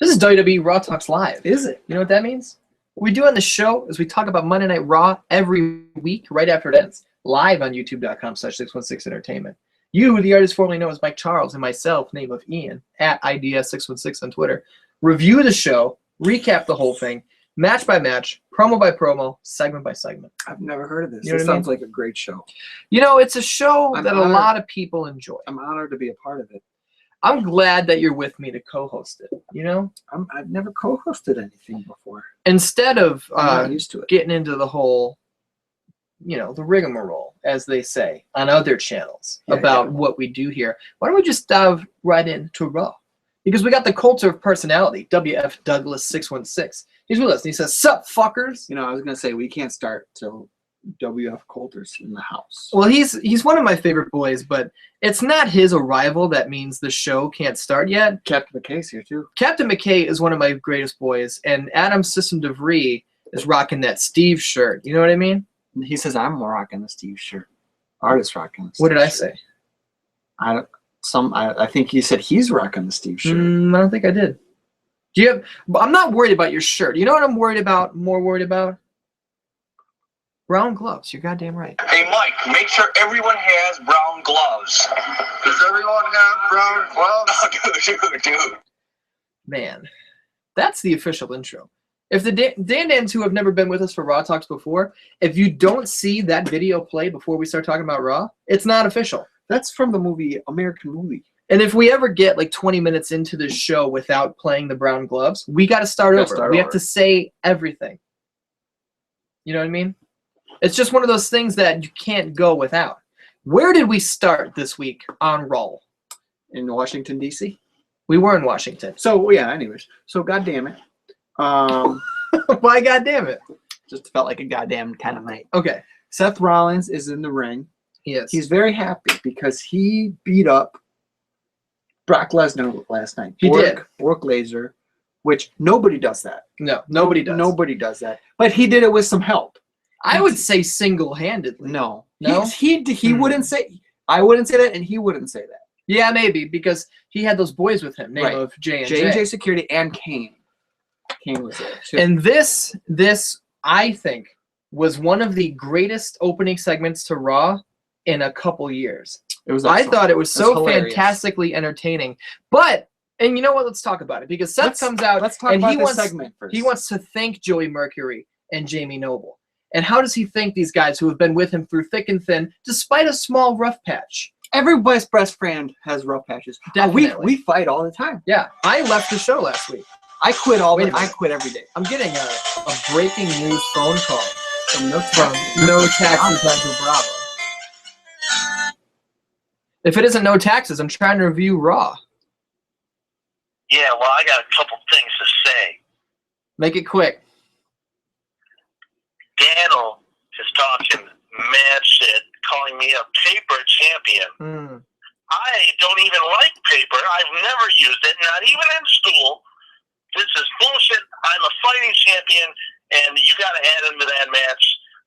This is WWE Raw Talks Live. Is it? You know what that means? What we do on the show is we talk about Monday Night Raw every week right after it ends, live on youtube.com/616entertainment. You, the artist formerly known as Mike Charles, and myself, name of Ian, at IDS616 on Twitter, review the show, recap the whole thing, match by match, promo by promo, segment by segment. I've never heard of this. You know This what I mean? sounds like a great show. You know, it's a show I'm that honored. a lot of people enjoy. I'm honored to be a part of it. I'm glad that you're with me to co-host it, you know? I've never co-hosted anything before. Instead of I'm not used to it. getting into the whole, you know, the rigmarole, as they say, on other channels about what we do here, why don't we just dive right into Raw? Because we got the cult of personality, WF Douglas 616. He's with us, and he says, "Sup, fuckers?" You know, I was going to say, we can't start till WF Coulter's in the house. Well, he's one of my favorite boys, but it's not his arrival that means the show can't start yet. Captain McKay's here, too. Captain McKay is one of my greatest boys, and Adam System DeVries is rocking that Steve shirt. You know what I mean? He says, I'm rocking the Steve shirt. Artist rocking the Steve What did I shirt. say? I think you said he's rocking the Steve shirt. I don't think I did. Do you have? I'm not worried about your shirt. You know what I'm worried about? More worried about? Brown gloves. You're goddamn right. Hey, Mike, make sure everyone has brown gloves. Does everyone have brown gloves? Dude. Man, that's the official intro. If the Dan-Dans who have never been with us for Raw Talks before, if you don't see that video play before we start talking about Raw, it's not official. That's from the movie American Movie. And if we ever get like 20 minutes into the show without playing the brown gloves, we got to start over. We have to say everything. You know what I mean? It's just one of those things that you can't go without. Where did we start this week on Raw? In Washington, D.C.? We were in Washington. So, yeah, anyways. So, goddamn it. Why goddamn it? Just felt like a goddamn kind of night. Okay. Seth Rollins is in the ring. Yes. He's very happy because he beat up Brock Lesnar last night. He did. Brock Lesnar, which nobody does that. No, nobody does. Nobody does that. But he did it with some help. I would say single-handedly. No. No? He wouldn't say. I wouldn't say that, and he wouldn't say that. Yeah, maybe, because he had those boys with him, name of J&J. J&J Security and Kane. Kane was there, too. And this, I think, was one of the greatest opening segments to Raw in a couple years. It was I thought it was so hilarious. fantastically entertaining. But, and you know what? Let's talk about it. Because Seth comes out let's talk and about this segment first. He wants to thank Joey Mercury and Jamie Noble. And how does he thank these guys who have been with him through thick and thin, despite a small rough patch? Everybody's best friend has rough patches. Definitely. We fight all the time. Yeah, I left the show last week. I quit I quit every day. I'm getting a breaking news phone call From No No Taxes Metro Bravo. If it isn't No Taxes, I'm trying to review Raw. Yeah, well, I got a couple things to say. Make it quick. Daniel is talking mad shit, calling me a paper champion. I don't even like paper. I've never used it, not even in school. This is bullshit. I'm a fighting champion, and you got to add him to that match,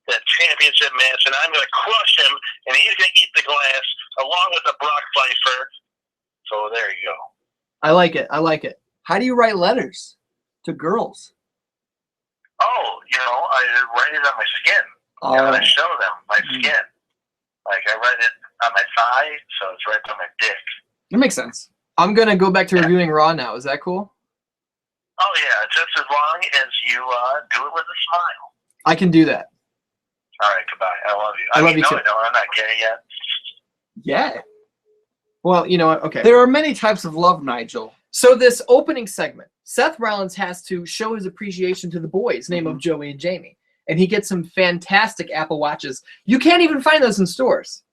that championship match, and I'm going to crush him, and he's going to eat the glass along with the Brock Pfeiffer. So there you go. I like it. I like it. How do you write letters to girls? Oh, I write it on my skin. I show them my skin. Like, I write it on my thigh, so it's right on my dick. It makes sense. I'm going to go back to reviewing Raw now. Is that cool? Oh, yeah, just as long as you do it with a smile. I can do that. All right, goodbye. I love you. I love you too. No, I'm not gay yet. Yeah. Well, you know what? Okay. There are many types of love, Nigel. So this opening segment, Seth Rollins has to show his appreciation to the boys, name of Joey and Jamie. And he gets some fantastic Apple Watches. You can't even find those in stores.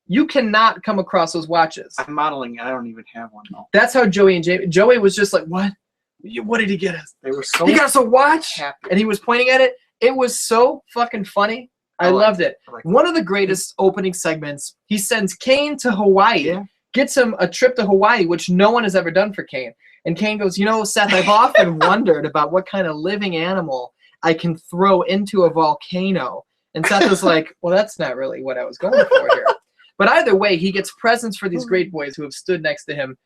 You cannot come across those watches. I'm modeling it. I don't even have one, though. That's how Joey and Jamie... Joey was just like, what? What did he get us? They were so He got us a watch? happy. And he was pointing at it. It was so fucking funny. I loved it. One of the greatest opening segments, he sends Kane to Hawaii, gets him a trip to Hawaii, which no one has ever done for Kane. And Kane goes, Seth, I've often wondered about what kind of living animal I can throw into a volcano. And Seth was like, well, that's not really what I was going for here. But either way, he gets presents for these great boys who have stood next to him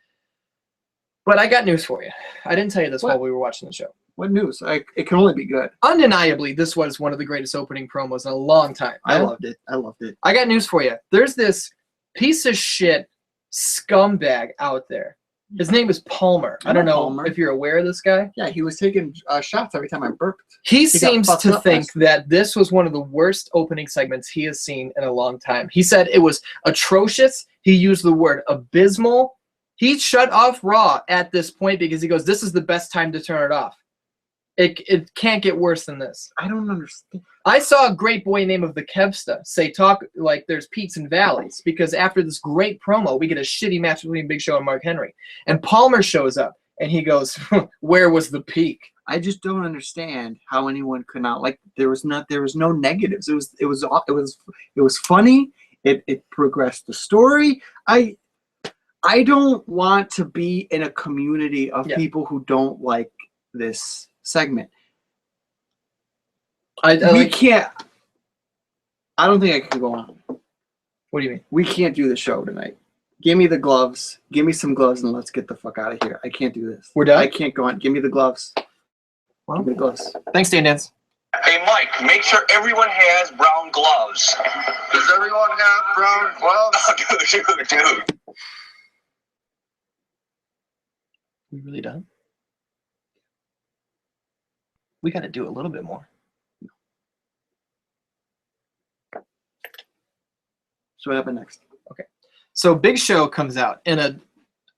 But I got news for you. I didn't tell you this What? while we were watching the show. What news? It can only be good. Undeniably, this was one of the greatest opening promos in a long time. I loved it. I loved it. I got news for you. There's this piece of shit scumbag out there. His name is Palmer. I don't know Palmer. if you're aware of this guy. Yeah, he was taking shots every time I burped. He seems got to fucked up think last week. that this was one of the worst opening segments he has seen in a long time. He said it was atrocious. He used the word abysmal. He shut off Raw at this point because he goes, this is the best time to turn it off. It can't get worse than this. I don't understand. I saw a great boy named of the Kevsta say talk like there's peaks and valleys because after this great promo, we get a shitty match between Big Show and Mark Henry. And Palmer shows up and he goes, where was the peak? I just don't understand how anyone could not like. There was no negatives. It was funny. It progressed the story. I don't want to be in a community of people who don't like this segment. We can't. I don't think I can go on. What do you mean? We can't do the show tonight. Give me the gloves. Give me some gloves and let's get the fuck out of here. I can't do this. We're done? I can't go on. Give me the gloves. Well, give me the gloves. Thanks, Dan Dance. Hey, Mike, make sure everyone has brown gloves. Does everyone have brown gloves? Oh, dude. We really done? We got to do a little bit more. So what happened next? Okay. So Big Show comes out in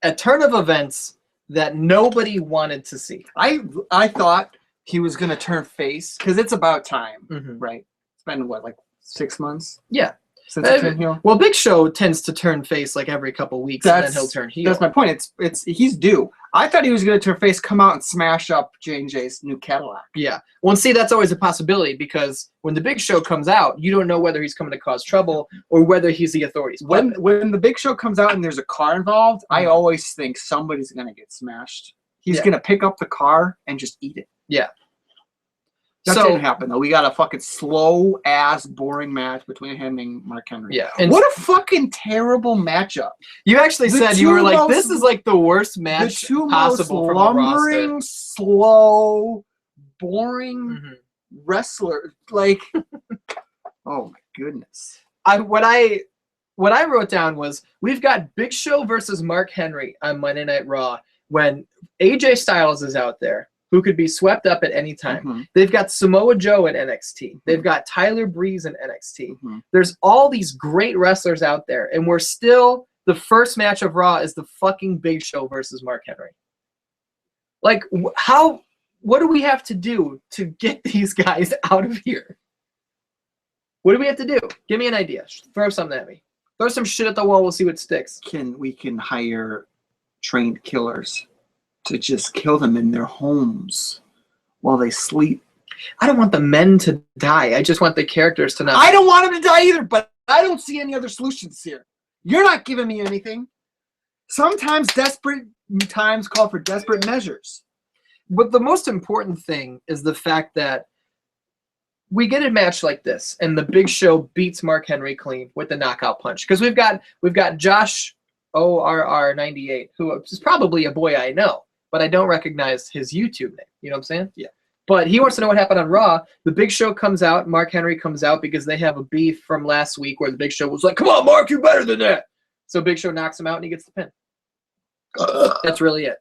a turn of events that nobody wanted to see. I thought he was going to turn face because it's about time, right? It's been, what, like 6 months? Yeah. Since he turned heel? Well, Big Show tends to turn face like every couple weeks, and then he'll turn heel. That's my point. He's due. I thought he was going to turn face, come out and smash up J&J's new Cadillac. Yeah. Well, and see, that's always a possibility because when the Big Show comes out, you don't know whether he's coming to cause trouble or whether he's the authorities. When the Big Show comes out and there's a car involved, I always think somebody's going to get smashed. He's going to pick up the car and just eat it. Yeah. That didn't happen, though. We got a fucking slow-ass, boring match between him and Mark Henry. Yeah. And what a fucking terrible matchup. You actually said you were like, this is like the worst match possible from the roster. Slow, boring wrestler. Like, oh my goodness. What I wrote down was we've got Big Show versus Mark Henry on Monday Night Raw when AJ Styles is out there, who could be swept up at any time. They've got Samoa Joe at NXT. They've got Tyler Breeze in NXT. There's all these great wrestlers out there, and we're still the first match of Raw is the fucking Big Show versus Mark Henry. Like, what do we have to do to get these guys out of here? What do we have to do? Give me an idea. Throw something at me. Throw some shit at the wall. We'll see what sticks. We can hire trained killers to just kill them in their homes while they sleep. I don't want the men to die. I just want the characters to not. I don't want them to die either, but I don't see any other solutions here. You're not giving me anything. Sometimes desperate times call for desperate measures. But the most important thing is the fact that we get a match like this, and the Big Show beats Mark Henry clean with the knockout punch. Because we've got Josh ORR98, who is probably a boy I know, but I don't recognize his YouTube name. You know what I'm saying? Yeah. But he wants to know what happened on Raw. The Big Show comes out. Mark Henry comes out because they have a beef from last week where the Big Show was like, come on, Mark, you're better than that. So Big Show knocks him out and he gets the pin. That's really it.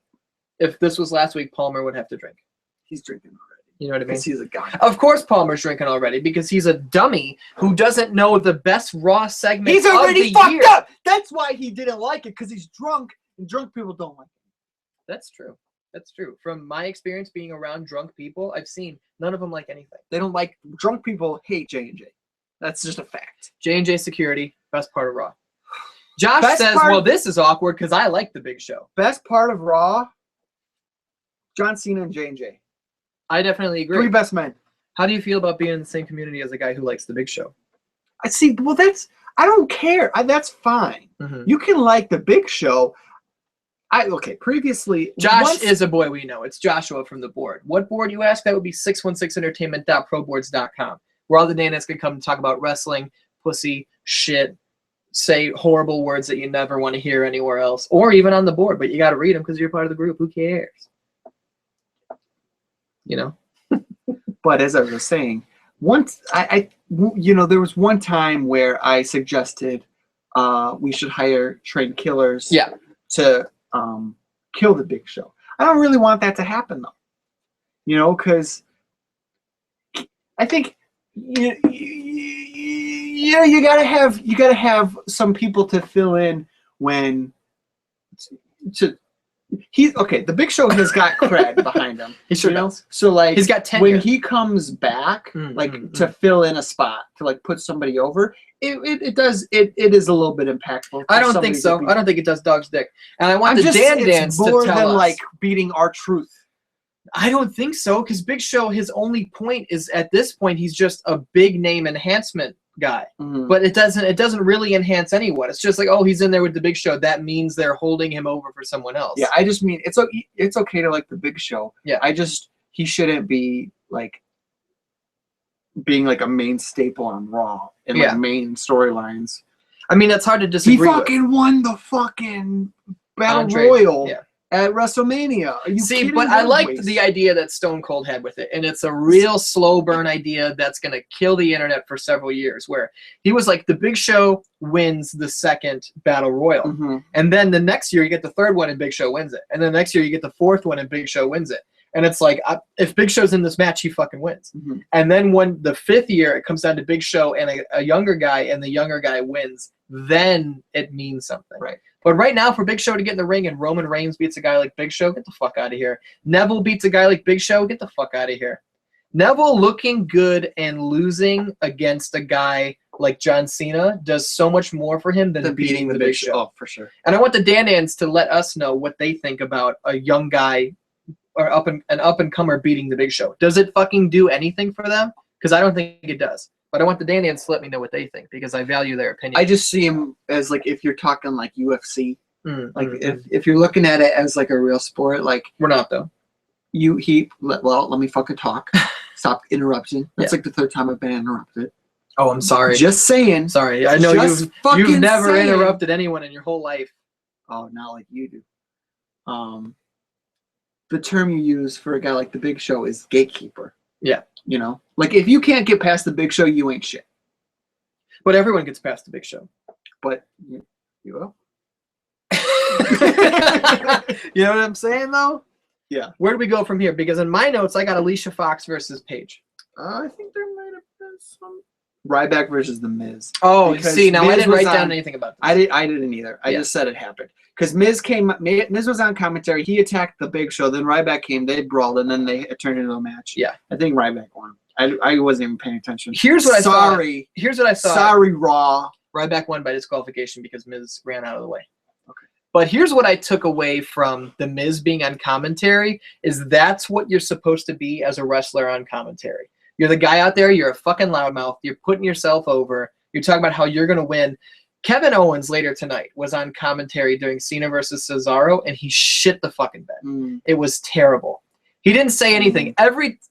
If this was last week, Palmer would have to drink. He's drinking already. You know what I mean? He's a guy. Of course Palmer's drinking already because he's a dummy who doesn't know the best Raw segment He's already of the fucked year. up. That's why he didn't like it, because he's drunk, and drunk people don't like it. That's true. That's true. From my experience being around drunk people, I've seen none of them like anything. They don't like drunk people. Hate J&J. That's just a fact. J&J Security, best part of Raw. Josh Best says, part- well, this is awkward because I like the Big Show. Best part of Raw, John Cena and J&J. I definitely agree. 3 best men. How do you feel about being in the same community as a guy who likes the Big Show? I see. Well, I don't care. That's fine. You can like the Big Show. Previously, Josh is a boy we know. It's Joshua from the board. What board, you ask? That would be 616entertainment.proboards.com, where all the Danas can come and talk about wrestling, pussy, shit, say horrible words that you never want to hear anywhere else, or even on the board, but you got to read them because you're part of the group. Who cares? You know? But as I was saying, once there was one time where I suggested we should hire trained killers to kill the Big Show. I don't really want that to happen though. You know, because I think you gotta have some people to fill in when the Big Show has got cred behind him. He sure does. So like he's got tenure. When he comes back, to fill in a spot, to like put somebody over, it is a little bit impactful. I don't think so. I don't think it does dog's dick. And I want it's more than like beating R-Truth. I don't think so, because Big Show, his only point is at this point he's just a big name enhancement guy. But it doesn't really enhance anyone. It's just like, oh, he's in there with the Big Show. That means they're holding him over for someone else. Yeah, I just mean it's okay to like the Big Show. Yeah, he shouldn't be like being like a main staple on Raw and like main storylines. I mean, it's hard to disagree. He fucking won the fucking Battle Royal at WrestleMania. Are you kidding? But I liked the idea that Stone Cold had with it, and it's a real slow burn idea that's going to kill the internet for several years, where he was like, the Big Show wins the second Battle Royal, and then the next year you get the third one and Big Show wins it, and then the next year you get the fourth one and Big Show wins it. And it's like, if Big Show's in this match, he fucking wins. And then when the fifth year it comes down to Big Show and a younger guy, and the younger guy wins, then it means something. Right. But right now, for Big Show to get in the ring and Roman Reigns beats a guy like Big Show, get the fuck out of here. Neville beats a guy like Big Show, get the fuck out of here. Neville looking good and losing against a guy like John Cena does so much more for him than beating the Big Show. Oh, for sure. And I want the Dan-Ans to let us know what they think about a young guy or an up-and-comer beating the Big Show. Does it fucking do anything for them? Because I don't think it does. But I want the Dan-Ans to let me know what they think, because I value their opinion. I just see him as like, if you're talking like UFC, like if you're looking at it as like a real sport, like we're not though. Let me fucking talk. Stop interrupting. That's like the third time I've been interrupted. Oh, I'm sorry. Just saying. Sorry. I know you've never interrupted anyone in your whole life. Oh, not like you do. The term you use for a guy like the Big Show is gatekeeper. Yeah. You know, like if you can't get past the Big Show, you ain't shit. But everyone gets past the Big Show. But you will. You know what I'm saying, though? Yeah. Where do we go from here? Because in my notes, I got Alicia Fox versus Paige. I think there might have been some Ryback versus The Miz. Oh, see, now I didn't write down anything about this. I didn't either. I just said it happened. Because Miz was on commentary. He attacked the Big Show. Then Ryback came. They brawled, and then it turned into a match. Yeah. I think Ryback won. I wasn't even paying attention. Here's what I thought. Sorry, Raw. Ryback won by disqualification because Miz ran out of the way. Okay. But here's what I took away from the Miz being on commentary is that's what you're supposed to be as a wrestler on commentary. You're the guy out there. You're a fucking loudmouth. You're putting yourself over. You're talking about how you're going to win. Kevin Owens later tonight was on commentary doing Cena versus Cesaro, and he shit the fucking bed. It was terrible. He didn't say anything.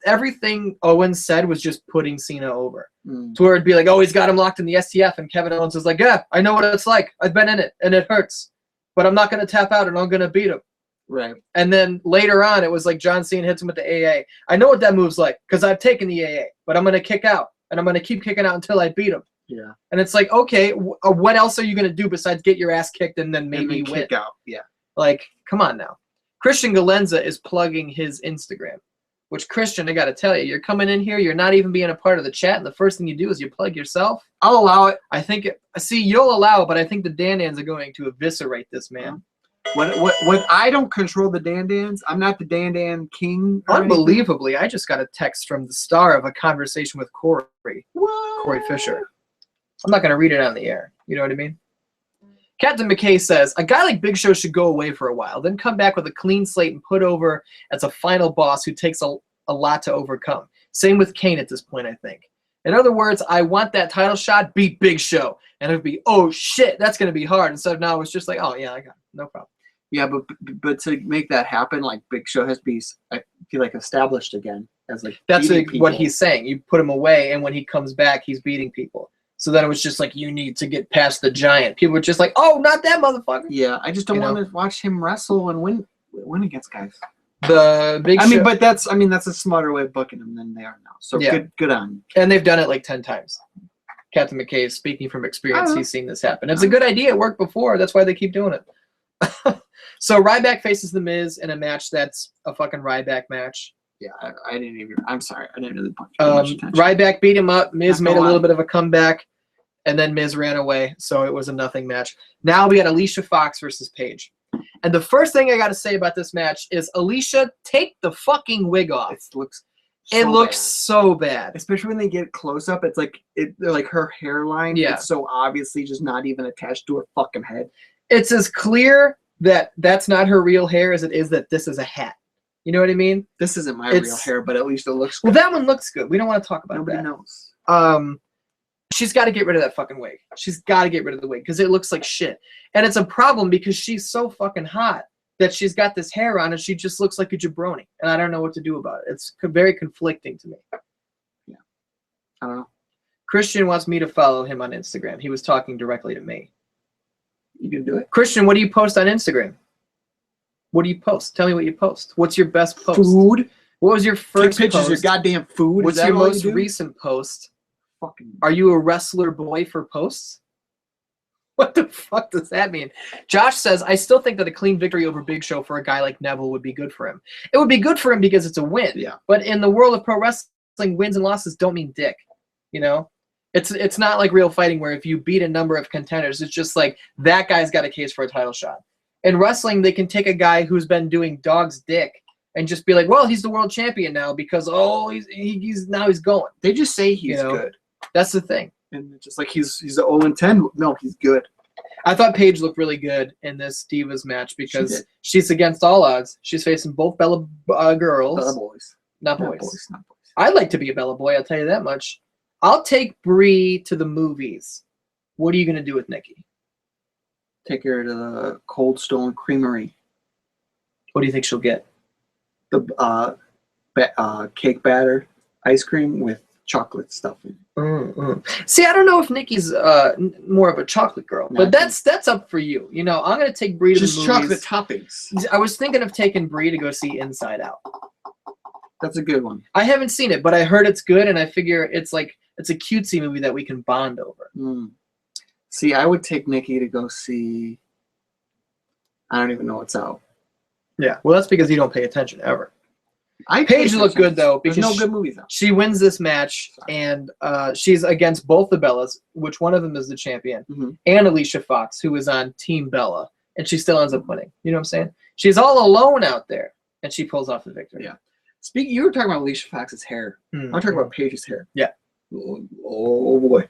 Everything Owens said was just putting Cena over. To where it'd be like, oh, he's got him locked in the STF, and Kevin Owens is like, yeah, I know what it's like. I've been in it, and it hurts. But I'm not going to tap out, and I'm going to beat him. Right. And then later on, it was like John Cena hits him with the AA. I know what that move's like, because I've taken the AA, but I'm going to kick out, and I'm going to keep kicking out until I beat him. Yeah. And it's like, okay, what else are you going to do besides get your ass kicked and then maybe win? Kick out. Yeah. Like, come on now. Christian Galenza is plugging his Instagram, which, Christian, I got to tell you, you're coming in here, you're not even being a part of the chat, and the first thing you do is you plug yourself. I'll allow it. I think, you'll allow it, but I think the Dan-Ans are going to eviscerate this man. When I don't control the Dan-Dans, I'm not the Dan-Dan king. Unbelievably, I just got a text from the star of a conversation with Corey Fisher. I'm not going to read it on the air. You know what I mean? Captain McKay says, a guy like Big Show should go away for a while, then come back with a clean slate and put over as a final boss who takes a lot to overcome. Same with Kane at this point, I think. In other words, I want that title shot, beat Big Show. And it would be, oh, shit, that's going to be hard. Instead of now, it's just like, oh, yeah, I got it. No problem. Yeah, but to make that happen, like, Big Show has to be, I feel like, established again as, like, that's what he's saying. You put him away, and when he comes back, he's beating people. So then it was just like, you need to get past the giant. People were just like, oh, not that motherfucker. Yeah, I just don't want to watch him wrestle and win against guys. The big I mean, but that's a smarter way of booking them than they are now. So good on you. And they've done it like 10 times. Captain McKay is speaking from experience. He's seen this happen. It's a good idea. It worked before. That's why they keep doing it. So Ryback faces The Miz in a match that's a fucking Ryback match. Yeah, I didn't even. I'm sorry, I didn't really pay much attention. Ryback beat him up. Miz made a little bit of a comeback, and then Miz ran away. So it was a nothing match. Now we got Alicia Fox versus Paige. And the first thing I got to say about this match is, Alicia, take the fucking wig off. It looks so bad, especially when they get close up. It's like like her hairline. Yeah, it's so obviously just not even attached to her fucking head. It's as clear that that's not her real hair as it is that this is a hat. You know what I mean? This isn't my real hair, but at least it looks good. Well, that one looks good. We don't want to talk about Nobody that. knows. She's got to get rid of that fucking wig. She's got to get rid of the wig because it looks like shit. And it's a problem because she's so fucking hot that she's got this hair on and she just looks like a jabroni. And I don't know what to do about it. It's very conflicting to me. Yeah. I don't know. Christian wants me to follow him on Instagram. He was talking directly to me. You can do it. Christian, what do you post on Instagram? What do you post? Tell me what you post. What's your best post? Food. What was your first Take pictures post? of your goddamn food. What's your most recent post? Are you a wrestler boy for posts? What the fuck does that mean? Josh says, I still think that a clean victory over Big Show for a guy like Neville would be good for him. It would be good for him because it's a win. Yeah. But in the world of pro wrestling, wins and losses don't mean dick. You know? It's not like real fighting where if you beat a number of contenders, it's just like that guy's got a case for a title shot. In wrestling, they can take a guy who's been doing dog's dick and just be like, well, he's the world champion now because he's going. They just say he's good. That's the thing. And just like he's 0-10. No, he's good. I thought Paige looked really good in this Divas match because she's against all odds. She's facing both Bella girls. Bella boys. Not boys. I'd like to be a Bella boy, I'll tell you that much. I'll take Brie to the movies. What are you going to do with Nikki? Take her to the Cold Stone Creamery. What do you think she'll get? The cake batter ice cream with chocolate stuff in it. See, I don't know if Nikki's more of a chocolate girl, but that's up for you. You know, I'm going to take Brie to the movies. Just chocolate toppings. I was thinking of taking Brie to go see Inside Out. That's a good one. I haven't seen it, but I heard it's good, and I figure it's a cutesy movie that we can bond over. See, I would take Nikki to go see. I don't even know what's out. Yeah, well, that's because you don't pay attention ever. Paige looked good though because there's no good movies out. She wins this match, and she's against both the Bellas, which one of them is the champion, and Alicia Fox, who is on Team Bella, and she still ends up winning. You know what I'm saying? She's all alone out there, and she pulls off the victory. Yeah. You were talking about Alicia Fox's hair. I'm talking about Paige's hair. Yeah. Oh boy.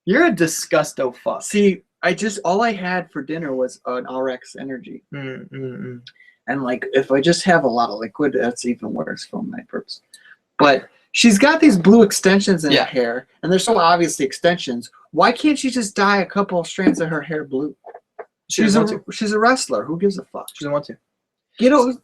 You're a disgusto fuck. See, all I had for dinner was an RX Energy. And like, if I just have a lot of liquid, that's even worse for my purpose. But she's got these blue extensions in her hair, and they're so obviously extensions. Why can't she just dye a couple of strands of her hair blue? She's a wrestler. Who gives a fuck? She doesn't want to.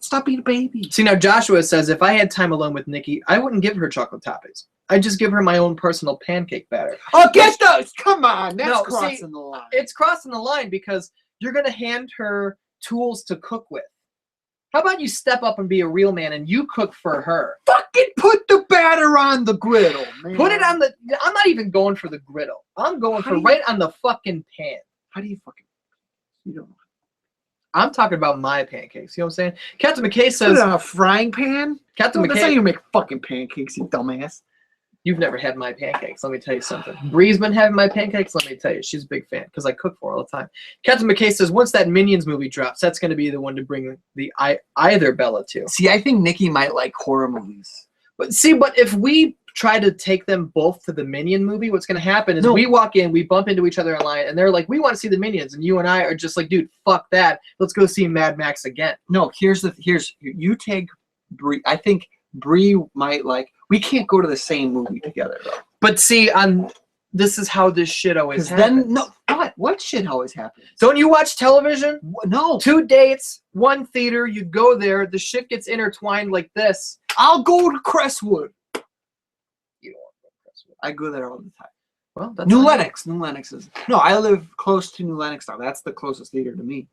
Stop being a baby. See, now Joshua says, if I had time alone with Nikki, I wouldn't give her chocolate toppings. I'd just give her my own personal pancake batter. Oh, get those! Come on, that's crossing the line. It's crossing the line because you're going to hand her tools to cook with. How about you step up and be a real man and you cook for her? Fucking put the batter on the griddle, man. Put it on the... I'm not even going for the griddle. I'm going for right on the fucking pan. How do you fucking... You don't know. I'm talking about my pancakes. You know what I'm saying? Captain McKay says... Put it on a frying pan? Captain McKay... That's how you make fucking pancakes, you dumbass. You've never had my pancakes. Let me tell you something. Bree's been having my pancakes. Let me tell you, she's a big fan because I cook for her all the time. Captain McKay says once that Minions movie drops, that's going to be the one to bring the either Bella to. See, I think Nikki might like horror movies. But if we try to take them both to the Minion movie, what's going to happen is we walk in, we bump into each other in line, and they're like, we want to see the Minions, and you and I are just like, dude, fuck that. Let's go see Mad Max again. No, you take Bree. I think Bree might like. We can't go to the same movie together though. But see, this is how this shit always happens. What shit always happens? Don't you watch television? No. 2 dates, 1 theater. You go there. The shit gets intertwined like this. I'll go to Crestwood. You don't want to go to Crestwood. I go there all the time. Well, that's New Lenox. New Lenox is no. I live close to New Lenox now. That's the closest theater to me.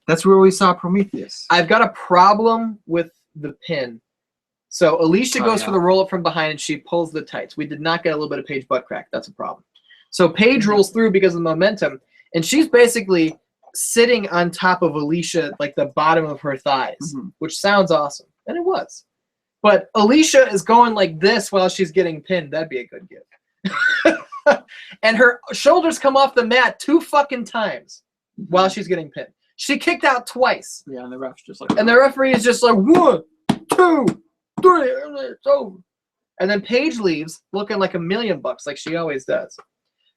That's where we saw Prometheus. I've got a problem with the pin. So Alicia goes for the roll up from behind and she pulls the tights. We did not get a little bit of Paige butt crack. That's a problem. So Paige rolls through because of the momentum, and she's basically sitting on top of Alicia, like the bottom of her thighs, which sounds awesome, and it was. But Alicia is going like this while she's getting pinned. That'd be a good gift. And her shoulders come off the mat 2 fucking times while she's getting pinned. She kicked out twice. Yeah, and the ref's just like. And the referee is just like 1, 2, 3, it's over. And then Paige leaves looking like $1 million, like she always does.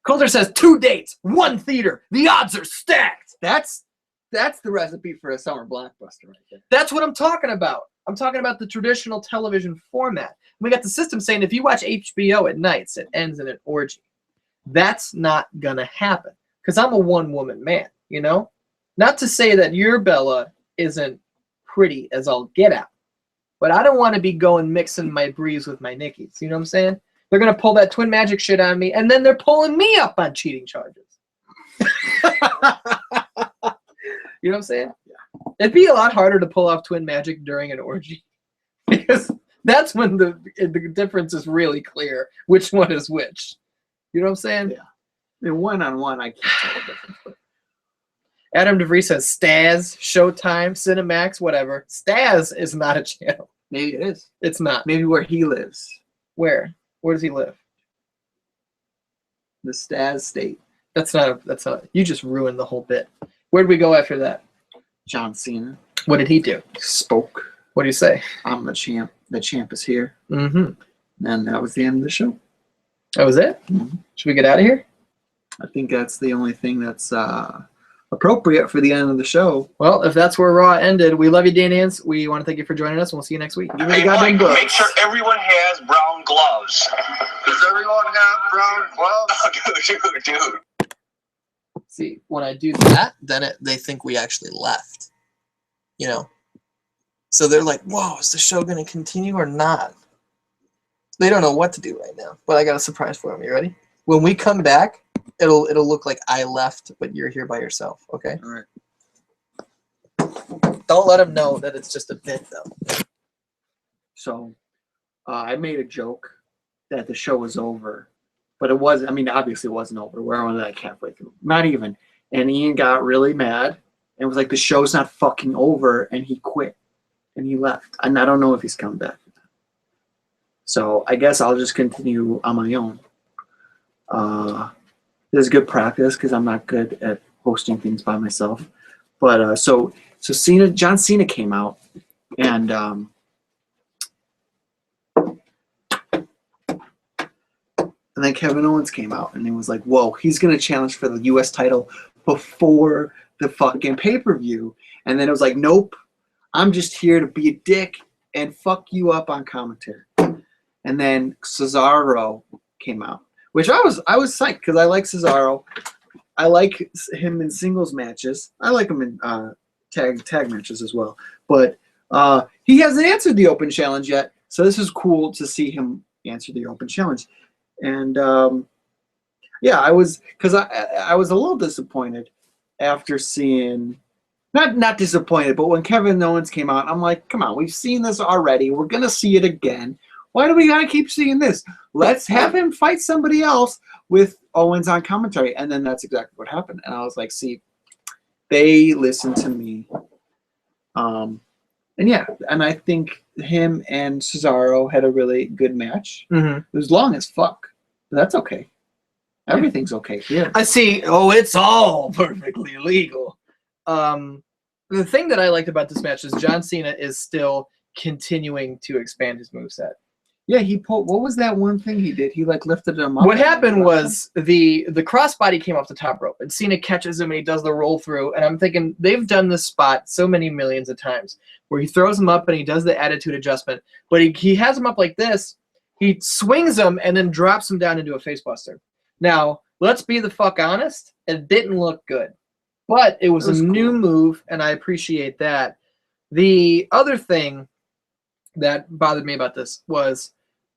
Coulter says 2 dates, 1 theater. The odds are stacked. That's the recipe for a summer blockbuster right there. That's what I'm talking about. I'm talking about the traditional television format. We got the system saying if you watch HBO at nights, it ends in an orgy. That's not going to happen because I'm a one-woman man, you know? Not to say that your Bella isn't pretty as all get out, but I don't want to be going mixing my Breeze with my Nickies. You know what I'm saying? They're going to pull that twin magic shit on me, and then they're pulling me up on cheating charges. You know what I'm saying? Yeah. It'd be a lot harder to pull off twin magic during an orgy because that's when the difference is really clear which one is which. You know what I'm saying? Yeah. I mean, one-on-one, I can't tell the difference. But. Adam DeVries says Staz, Showtime, Cinemax, whatever. Staz is not a channel. Maybe it is. It's not. Maybe where he lives. Where? Where does he live? The Staz State. That's not. You just ruined the whole bit. Where'd we go after that? John Cena. What did he do? Spoke. What do you say? I'm the champ. The champ is here. Mm-hmm. And that was the end of the show. That was it? Mm-hmm. Should we get out of here? I think that's the only thing that's appropriate for the end of the show. Well, if that's where Raw ended, we love you, Danians. We want to thank you for joining us, and we'll see you next week. Hey, Mike, make sure everyone has brown gloves. Does everyone have brown gloves? Dude. See, when I do that, then they think we actually left. You know? So they're like, whoa, is the show going to continue or not? They don't know what to do right now, but I got a surprise for them. You ready? When we come back, it'll look like I left, but you're here by yourself, okay? All right. Don't let them know that it's just a bit, though. So I made a joke that the show was over, but it wasn't. I mean, obviously it wasn't over. We're only like halfway through. Not even. And Ian got really mad and was like, the show's not fucking over, and he quit. And he left. And I don't know if he's coming back. So I guess I'll just continue on my own. This is good practice because I'm not good at hosting things by myself. But so John Cena came out, and then Kevin Owens came out, and it was like, whoa, he's gonna challenge for the U.S. title before the fucking pay-per-view. And then it was like, nope, I'm just here to be a dick and fuck you up on commentary. And then Cesaro came out, which I was psyched because I like Cesaro. I like him in singles matches. I like him in tag matches as well. But he hasn't answered the open challenge yet, so this is cool to see him answer the open challenge. And yeah, I was a little disappointed after seeing. Not disappointed, but when Kevin Owens came out, I'm like, come on, we've seen this already. We're gonna see it again. Why do we gotta keep seeing this? Let's have him fight somebody else with Owens on commentary. And then that's exactly what happened. And I was like, see, they listened to me. And yeah, and I think him and Cesaro had a really good match. Mm-hmm. It was long as fuck, but that's okay. Everything's okay here. I see. Oh, it's all perfectly legal. The thing that I liked about this match is John Cena is still continuing to expand his moveset. Yeah, he pulled. What was that one thing he did? He like lifted him up. What happened was the crossbody came off the top rope, and Cena catches him and he does the roll through. And I'm thinking they've done this spot so many millions of times where he throws him up and he does the attitude adjustment, but he has him up like this. He swings him and then drops him down into a facebuster. Now let's be the fuck honest, it didn't look good, but it was a new move, and I appreciate that. The other thing that bothered me about this was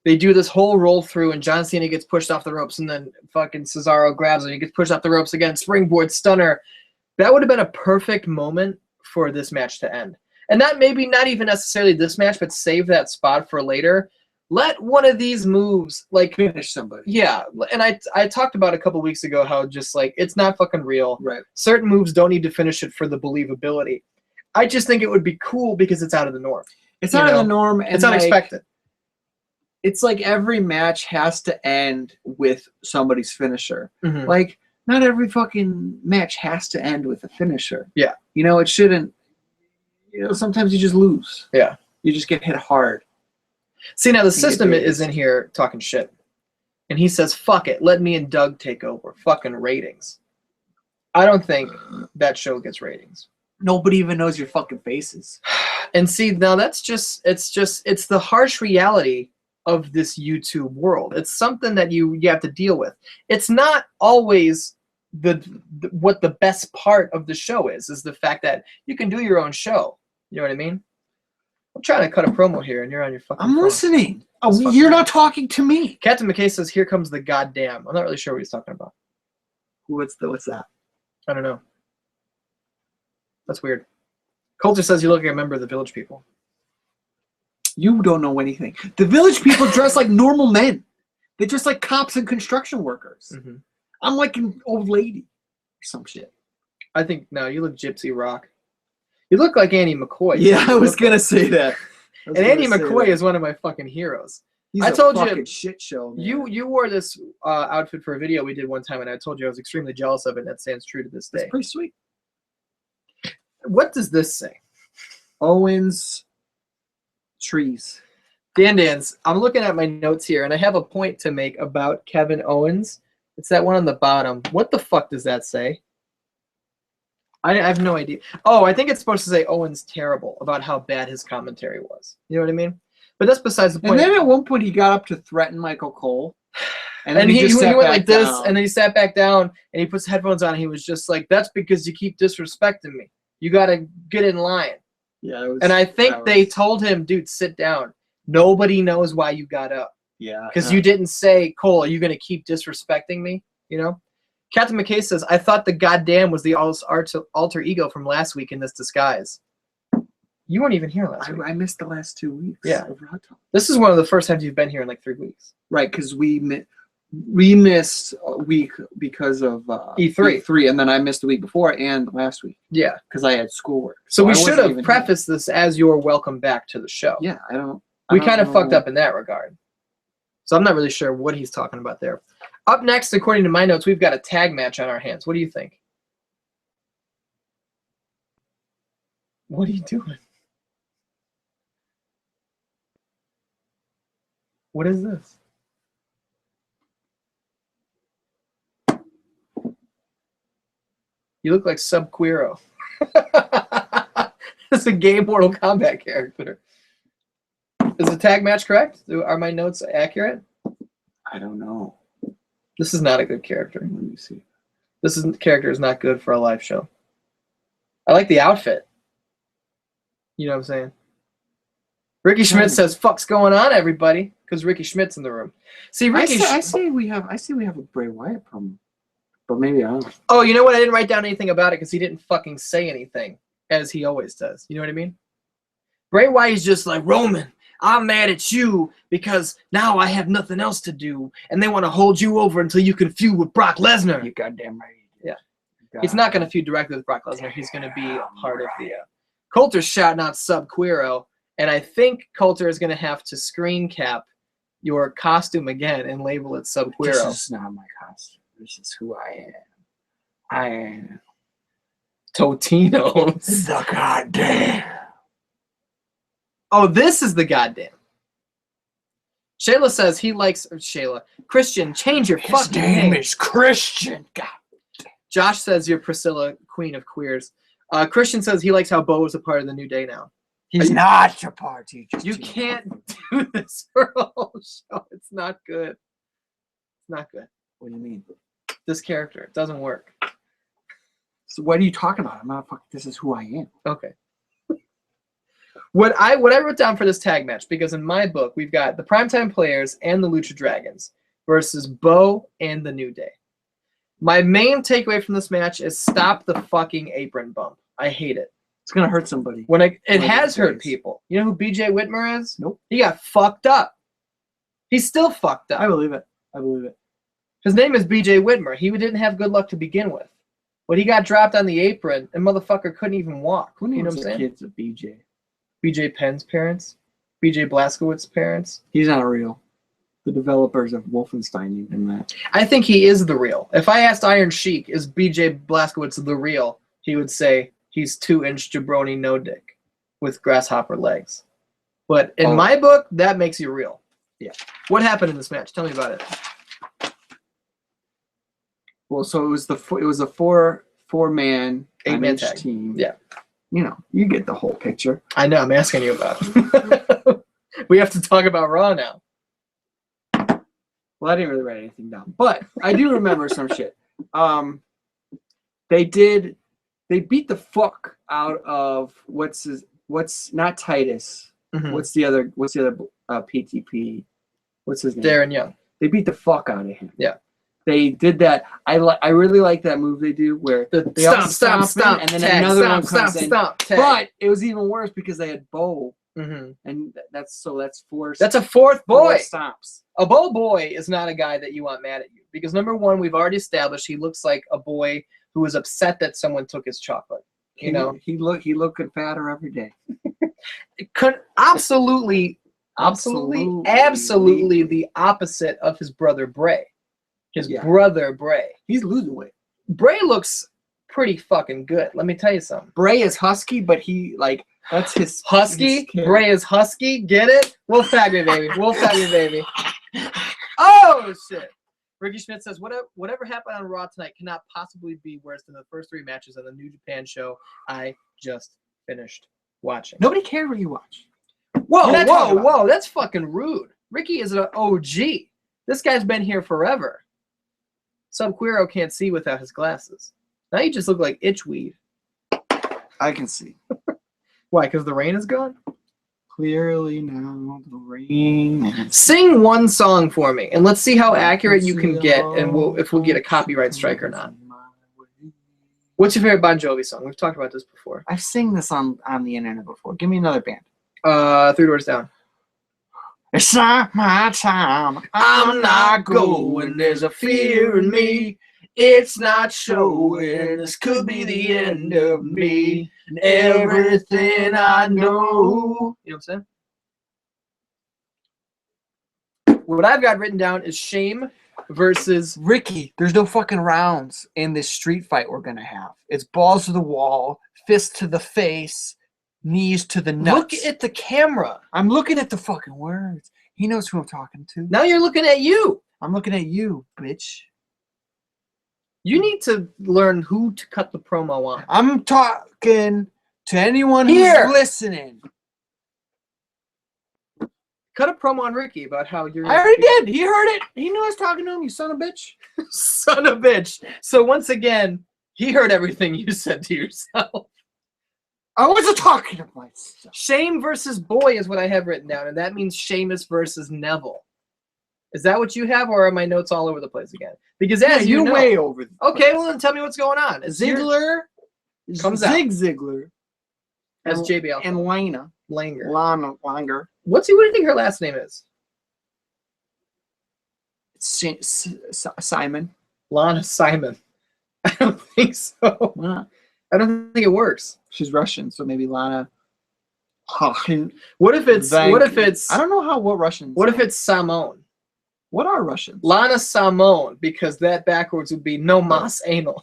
They do this whole roll through, and John Cena gets pushed off the ropes, and then fucking Cesaro grabs him. He gets pushed off the ropes again. Springboard stunner. That would have been a perfect moment for this match to end. And not even necessarily this match, but save that spot for later. Let one of these moves like finish somebody. Yeah, and I talked about a couple weeks ago how just like it's not fucking real. Right. Certain moves don't need to finish it for the believability. I just think it would be cool because it's out of the norm. It's out of the norm. And it's unexpected. It's like every match has to end with somebody's finisher. Mm-hmm. Like not every fucking match has to end with a finisher. Yeah. You know, it shouldn't. You know, sometimes you just lose. Yeah. You just get hit hard. See, now the system is in here talking shit. And he says, fuck it. Let me and Doug take over. Fucking ratings. I don't think that show gets ratings. Nobody even knows your fucking faces. And see, now it's the harsh reality of this YouTube world. It's something that you have to deal with. It's not always what the best part of the show is the fact that you can do your own show. You know what I mean? I'm trying to cut a promo here, and you're on your fucking phone. Listening. Oh, you're not talking to me. Captain McKay says, here comes the goddamn. I'm not really sure what he's talking about. What's that? I don't know. That's weird. Coulter says you look like a member of the Village People. You don't know anything. The Village People dress like normal men. They dress like cops and construction workers. Mm-hmm. I'm like an old lady or some shit. I think, no, you look Gypsy Rock. You look like Andy McCoy. Yeah, I was going to say that. And Andy McCoy is one of my fucking heroes. I told you, shit show, man. You wore this outfit for a video we did one time, and I told you I was extremely jealous of it, and that stands true to this day. It's pretty sweet. What does this say? Owens trees. Dans, I'm looking at my notes here, and I have a point to make about Kevin Owens. It's that one on the bottom. What the fuck does that say? I have no idea. Oh, I think it's supposed to say Owens terrible about how bad his commentary was. You know what I mean? But that's besides the point. And then at one point he got up to threaten Michael Cole. And then he went like this, and then he sat back down, and he puts headphones on, and he was just like, that's because you keep disrespecting me. You got to get in line. Yeah. It was, and I think they told him, dude, sit down. Nobody knows why you got up. Yeah. Because you didn't say, Cole, are you going to keep disrespecting me? You know? Captain McKay says, I thought the goddamn was the alter ego from last week in this disguise. You weren't even here last week. I missed the last 2 weeks. Yeah. This is one of the first times you've been here in like 3 weeks. Right, because we missed a week because of E3, and then I missed the week before and last week. Yeah. Because I had schoolwork. So we should have prefaced this as your welcome back to the show. Yeah, we kind of fucked up in that regard. So I'm not really sure what he's talking about there. Up next, according to my notes, we've got a tag match on our hands. What do you think? What are you doing? What is this? You look like Sub-Queero. It's a gay Mortal Kombat character. Is the tag match correct? Are my notes accurate? I don't know. This is not a good character. Let me see. Character is not good for a live show. I like the outfit. You know what I'm saying? Ricky Schmidt says, "Fuck's going on, everybody?" Because Ricky Schmidt's in the room. See, Ricky. I see we have a Bray Wyatt promo, but maybe I don't. Oh, you know what? I didn't write down anything about it because he didn't fucking say anything, as he always does. You know what I mean? Bray Wyatt's just like, Roman, I'm mad at you because now I have nothing else to do, and they want to hold you over until you can feud with Brock Lesnar. You goddamn right. Yeah. He's not going to feud directly with Brock Lesnar. He's going to be a part of the. Coulter's shouting out Sub-Queero, and I think Coulter is going to have to screen cap your costume again and label it Sub-Queero. This is not my costume. This is who I am. I am Totino's. the goddamn. Oh, this is the goddamn. Shayla says he likes Shayla. Christian, change your fucking name. His name is Christian. God. Josh says you're Priscilla, queen of queers. Christian says he likes how Bo is a part of the New Day now. He's not your party. You can't do this for a whole show. It's not good. It's not good. What do you mean? This character, it doesn't work. So what are you talking about? I'm not fucking. This is who I am. Okay. What I wrote down for this tag match, because in my book we've got the Primetime Players and the Lucha Dragons versus Bo and the New Day. My main takeaway from this match is stop the fucking apron bump. I hate it. It's gonna hurt somebody. It has hurt people. You know who BJ Whitmer is? Nope. He got fucked up. He's still fucked up. I believe it. I believe it. His name is BJ Whitmer. He didn't have good luck to begin with. When he got dropped on the apron, and motherfucker couldn't even walk. Who you know what I'm saying? Kids of BJ. BJ Penn's parents. BJ Blazkowicz's parents. He's not real. The developers of Wolfenstein named him that. I think he is the real. If I asked Iron Sheik, is BJ Blazkowicz the real? He would say he's 2-inch jabroni no dick with grasshopper legs. But in my book, that makes you real. Yeah. What happened in this match? Tell me about it. Well, so it was a four-man 8-man tag team. Yeah. You know, you get the whole picture. I know. I'm asking you about it. We have to talk about Raw now. Well, I didn't really write anything down, but I do remember some shit. They beat the fuck out of what's not Titus. Mm-hmm. What's the other PTP? What's his name? Darren Young. They beat the fuck out of him. Yeah. They did that. I really like that move they do where they stomp, and then tag, another stomp, one comes in. tag. But it was even worse because they had Bo, and that's four. That's a fourth boy. Stomps. A Bo boy is not a guy that you want mad at you because number one, we've already established he looks like a boy who is upset that someone took his chocolate. You know, he looking fatter every day. Absolutely the opposite of his brother Bray. Brother Bray. He's losing weight. Bray looks pretty fucking good. Let me tell you something. Bray is husky, but that's his husky. Bray is husky. Get it? Wolf tag me, baby. Wolf tag me, baby. Oh shit. Ricky Schmidt says, whatever happened on Raw tonight cannot possibly be worse than the first 3 matches of the New Japan show I just finished watching. Nobody cared what you watch. Whoa. That's fucking rude. Ricky is an OG. This guy's been here forever. Subqueero can't see without his glasses. Now you just look like Itchweed. I can see. Why? Because the rain is gone? Clearly now the rain. Sing one song for me, and let's see how accurate you can get, and if we'll get a copyright strike or not. What's your favorite Bon Jovi song? We've talked about this before. I've seen this on the internet before. Give me another band. 3 Doors Down. It's not my time. I'm not going. There's a fear in me. It's not showing. This could be the end of me. And everything I know. You know what I'm saying? What I've got written down is Shame versus Ricky. There's no fucking rounds in this street fight we're gonna have. It's balls to the wall, fist to the face, knees to the nuts. Look at the camera. I'm looking at the fucking words. He knows who I'm talking to. Now you're looking at you. I'm looking at you, bitch. You need to learn who to cut the promo on. I'm talking to anyone who's listening. Cut a promo on Ricky about how you're... I already did. He heard it. He knew I was talking to him, you son of a bitch. Son of a bitch. So once again, he heard everything you said to yourself. I wasn't talking to myself. Shame versus Boy is what I have written down, and that means Sheamus versus Neville. Is that what you have, or are my notes all over the place again? Because as you know, way over the place. Okay, well then tell me what's going on. Ziggler comes out. Ziggler. As JBL. And Lana. Lana Langer. What do you think her last name is? Simon. Lana Simon. I don't think so. Why not? I don't think it works. She's Russian, so maybe Lana. What if it's? I don't know what Russians. What if it's Samon? What are Russians? Lana Samon, because that backwards would be no mas anal.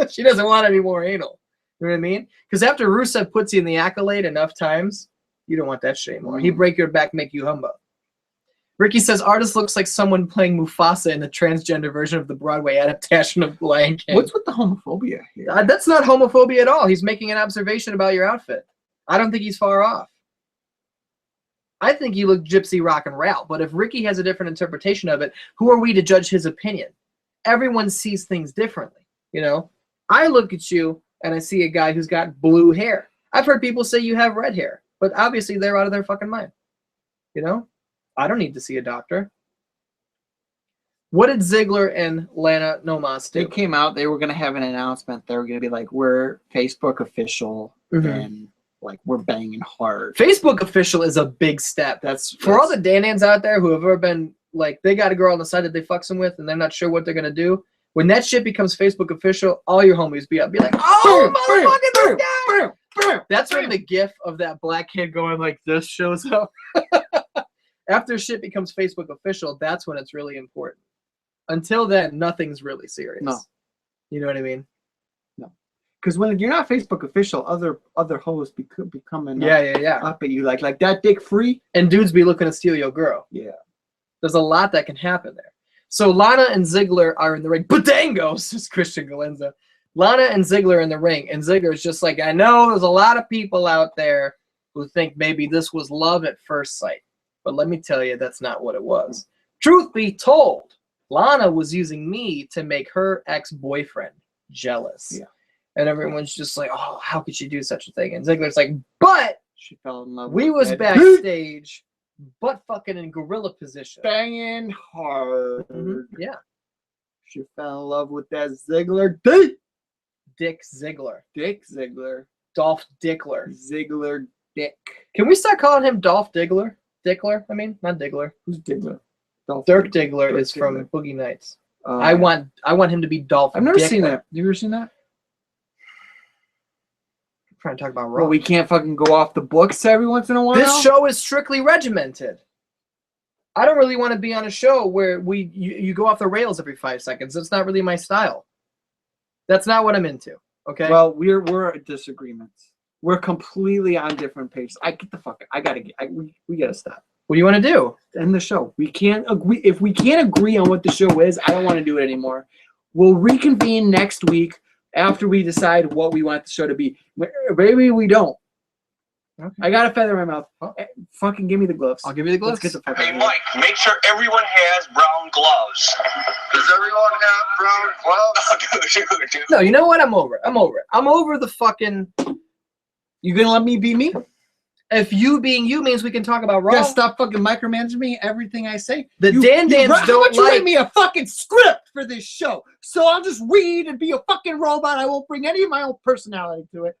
She doesn't want any more anal. You know what I mean? Because after Rusev puts you in the accolade enough times, you don't want that shit anymore. He'd break your back, make you humble. Ricky says, artist looks like someone playing Mufasa in the transgender version of the Broadway adaptation of Lion King. What's with the homophobia here? That's not homophobia at all. He's making an observation about your outfit. I don't think he's far off. I think you look gypsy rock and roll, but if Ricky has a different interpretation of it, who are we to judge his opinion? Everyone sees things differently, you know? I look at you and I see a guy who's got blue hair. I've heard people say you have red hair. But obviously they're out of their fucking mind. You know? I don't need to see a doctor. What did Ziggler and Lana Nomas do? They came out. They were going to have an announcement. They were going to be like, we're Facebook official and like we're banging hard. Facebook official is a big step. That's for all the Dan-Dans out there who have ever been like, they got a girl on the side that they fucks them with and they're not sure what they're going to do. When that shit becomes Facebook official, all your homies be like, oh, motherfucker, this guy. That's when the gif of that black kid going like this shows up. After shit becomes Facebook official, that's when it's really important. Until then, nothing's really serious. No. You know what I mean? No. Because when you're not Facebook official, other hoes could be coming up at you like that dick free. And dudes be looking to steal your girl. Yeah. There's a lot that can happen there. So Lana and Ziggler are in the ring. Badangos, is Christian Galenza. Lana and Ziggler in the ring. And Ziggler's just like, I know there's a lot of people out there who think maybe this was love at first sight. But let me tell you, that's not what it was. Truth be told, Lana was using me to make her ex-boyfriend jealous. Yeah. And everyone's just like, oh, how could she do such a thing? And Ziggler's like, but she fell in love. We was backstage, butt fucking in gorilla position. Banging hard. Yeah. She fell in love with that Ziggler dick. Dick Ziggler. Dick Ziggler. Dolph Dickler. Ziggler Dick. Can we start calling him Dolph Diggler? Dickler? I mean, not Diggler. Who's Diggler? Dirk Diggler is from Boogie Nights. I want him to be Dolph. I've never seen that. You ever seen that? I'm trying to talk about Raw. Well, we can't fucking go off the books every once in a while. This show is strictly regimented. I don't really want to be on a show where you go off the rails every 5 seconds. That's not really my style. That's not what I'm into. Okay. Well, we're at disagreements. We're completely on different pages. I we gotta stop. What do you want to do? End the show. We can't agree. If we can't agree on what the show is, I don't want to do it anymore. We'll reconvene next week after we decide what we want the show to be. Maybe we don't. Okay. I got a feather in my mouth. Oh. Fucking give me the gloves. I'll give you the gloves. Let's get the fuck Hey, Mike, make sure everyone has brown gloves. Does everyone have brown gloves? No, you know what? I'm over it. I'm over the fucking... You gonna let me be me? If you being you means we can talk about Raw. You gotta stop fucking micromanaging me, everything I say. The Dan-Dans don't you write me a fucking script for this show, so I'll just read and be a fucking robot. I won't bring any of my own personality to it.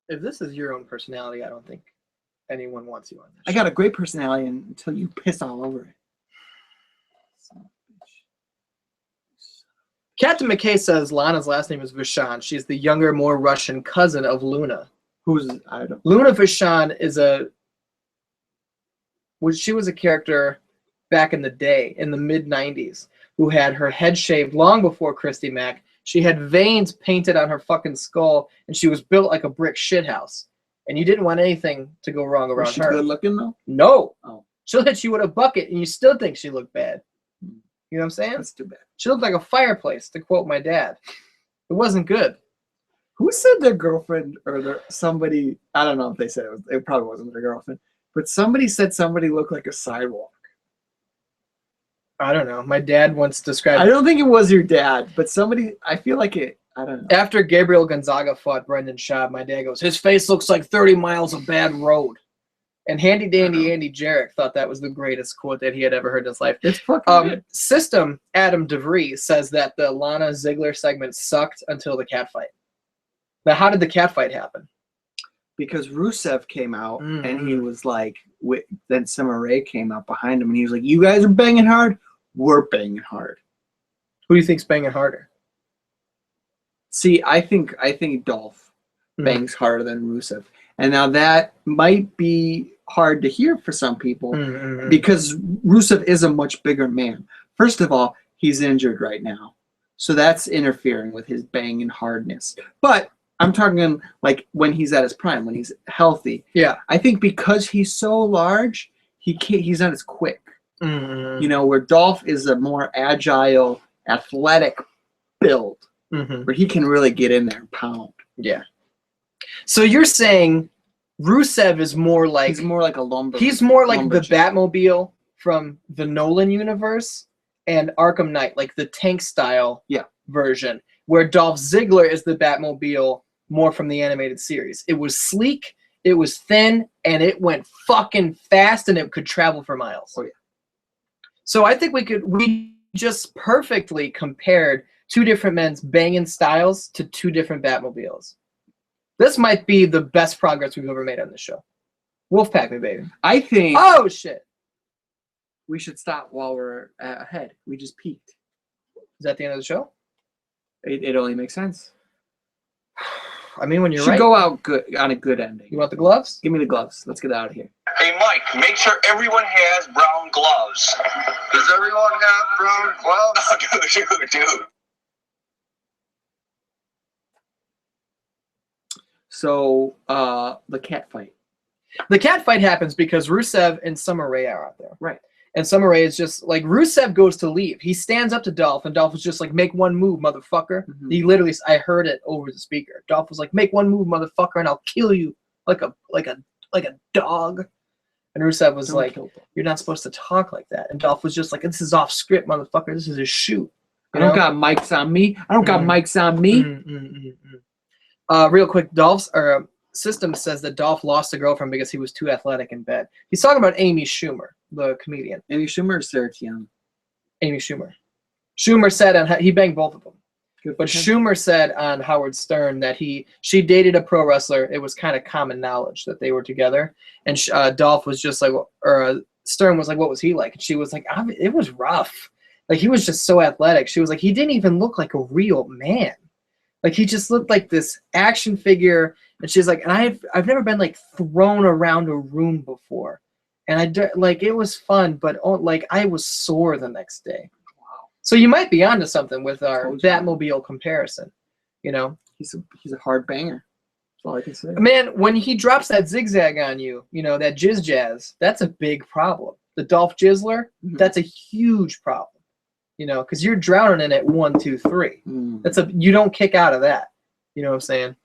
If this is your own personality, I don't think anyone wants you on this. I got a great personality until you piss all over it. Captain McKay says Lana's last name is Vachon. She's the younger, more Russian cousin of Luna. Luna Vachon is she was a character back in the day, in the mid-90s, who had her head shaved long before Christy Mack. She had veins painted on her fucking skull, and she was built like a brick shithouse. And you didn't want anything to go wrong around her. Was she good looking, though? No. Oh. She'll hit you with a bucket, and you still think she looked bad. You know what I'm saying? That's too bad. She looked like a fireplace, to quote my dad. It wasn't good. Who said their girlfriend or somebody? I don't know if they said it probably wasn't their girlfriend, but somebody said somebody looked like a sidewalk. I don't know. My dad once described. I don't think it was your dad, but somebody. I feel like it. I don't know. After Gabriel Gonzaga fought Brendan Schaub, my dad goes, "His face looks like 30 miles of bad road." And Handy Dandy Andy Jarrett thought that was the greatest quote that he had ever heard in his life. It's fucking good. System Adam DeVries says that the Lana Ziggler segment sucked until the cat fight. Now, how did the cat fight happen? Because Rusev came out and he was like, then Summer Rae came out behind him and he was like, "You guys are banging hard. We're banging hard." Who do you think's banging harder? See, I think Dolph bangs harder than Rusev, and now that might be hard to hear for some people because Rusev is a much bigger man. First of all, he's injured right now, so that's interfering with his banging hardness. But I'm talking like when he's at his prime, when he's healthy. Yeah, I think because he's so large, he's not as quick. You know, where Dolph is a more agile, athletic build, where he can really get in there and pound. Yeah. So you're saying Rusev is more like... He's more like a lumber. He's more like the Batmobile from the Nolan universe and Arkham Knight, like the tank style version, where Dolph Ziggler is the Batmobile more from the animated series. It was sleek, it was thin, and it went fucking fast, and it could travel for miles. Oh, yeah. So I think we just perfectly compared two different men's banging styles to two different Batmobiles. This might be the best progress we've ever made on this show. Wolfpack me, baby. I think Oh, shit. we should stop while we're ahead. We just peaked. Is that the end of the show? It only makes sense. I mean, when you're Should right. go out good on a good ending. You want the gloves? Give me the gloves. Let's get out of here. Hey, Mike, make sure everyone has brown gloves. Does everyone have brown gloves? Dude. So, the cat fight. The cat fight happens because Rusev and Summer Rae are out there. Right. And Summer Rae is just like, Rusev goes to leave. He stands up to Dolph, and Dolph was just like, make one move, motherfucker. Mm-hmm. He literally, I heard it over the speaker. Dolph was like, make one move, motherfucker, and I'll kill you like a dog. And Rusev was like, you're not supposed to talk like that. And Dolph was just like, this is off script, motherfucker. This is a shoot. I don't got mics on me. I don't got mics on me. Real quick, Dolph's system says that Dolph lost a girlfriend because he was too athletic in bed. He's talking about Amy Schumer, the comedian. Amy Schumer or Sarah Tiana? Amy Schumer. Schumer said he banged both of them. But him. Schumer said on Howard Stern that she dated a pro wrestler. It was kind of common knowledge that they were together. And Dolph was just like, Stern was like, what was he like? And she was like, it was rough. Like, he was just so athletic. She was like, he didn't even look like a real man. Like, he just looked like this action figure. And she's like, and I've never been like thrown around a room before. And it was fun, but like I was sore the next day. Wow. So you might be onto something with our Batmobile comparison. You know, he's a hard banger. That's all I can say. Man, when he drops that zigzag on you, you know, that jizz jazz, that's a big problem. The Dolph Jizzler, that's a huge problem. You know, because you're drowning in it 1, 2, 3. You don't kick out of that. You know what I'm saying?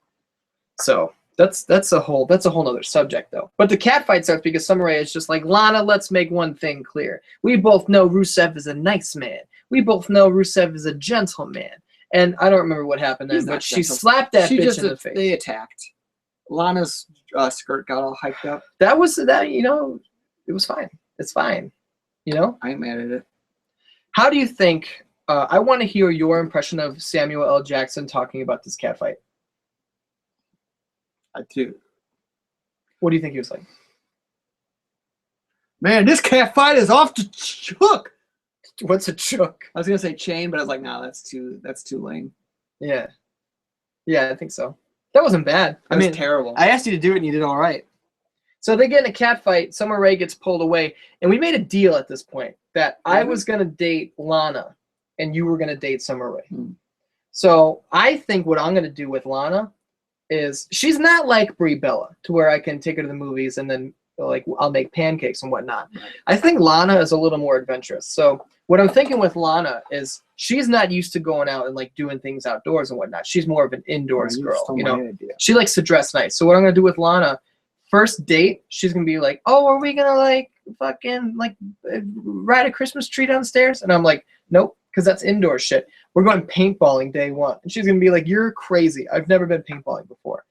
So that's a whole nother subject though. But the cat fight starts because Summer Rae is just like, Lana, let's make one thing clear. We both know Rusev is a nice man. We both know Rusev is a gentleman. And I don't remember what happened then, but she slapped that bitch in the face. They attacked. Lana's skirt got all hyped up. You know, it was fine. It's fine. You know? I ain't mad at it. How do you think, I want to hear your impression of Samuel L. Jackson talking about this cat fight. I do. What do you think he was like? Man, this cat fight is off the chook. What's a chook? I was gonna say chain, but I was like, no, that's too lame. Yeah. Yeah, I think so. That wasn't bad. I mean, terrible. I asked you to do it and you did all right. So they get in a cat fight, Summer Rae gets pulled away, and we made a deal at this point that I was gonna date Lana and you were gonna date Summer Rae. So I think what I'm gonna do with Lana is she's not like Brie Bella to where I can take her to the movies and then like I'll make pancakes and whatnot. I think Lana is a little more adventurous. So what I'm thinking with Lana is she's not used to going out and like doing things outdoors and whatnot. She's more of an indoors girl. You know, she likes to dress nice. So what I'm gonna do with Lana, first date, she's gonna be like, oh, are we gonna like fucking like ride a Christmas tree downstairs? And I'm like, nope, because that's indoor shit. We're going paintballing day 1. And she's going to be like, you're crazy. I've never been paintballing before.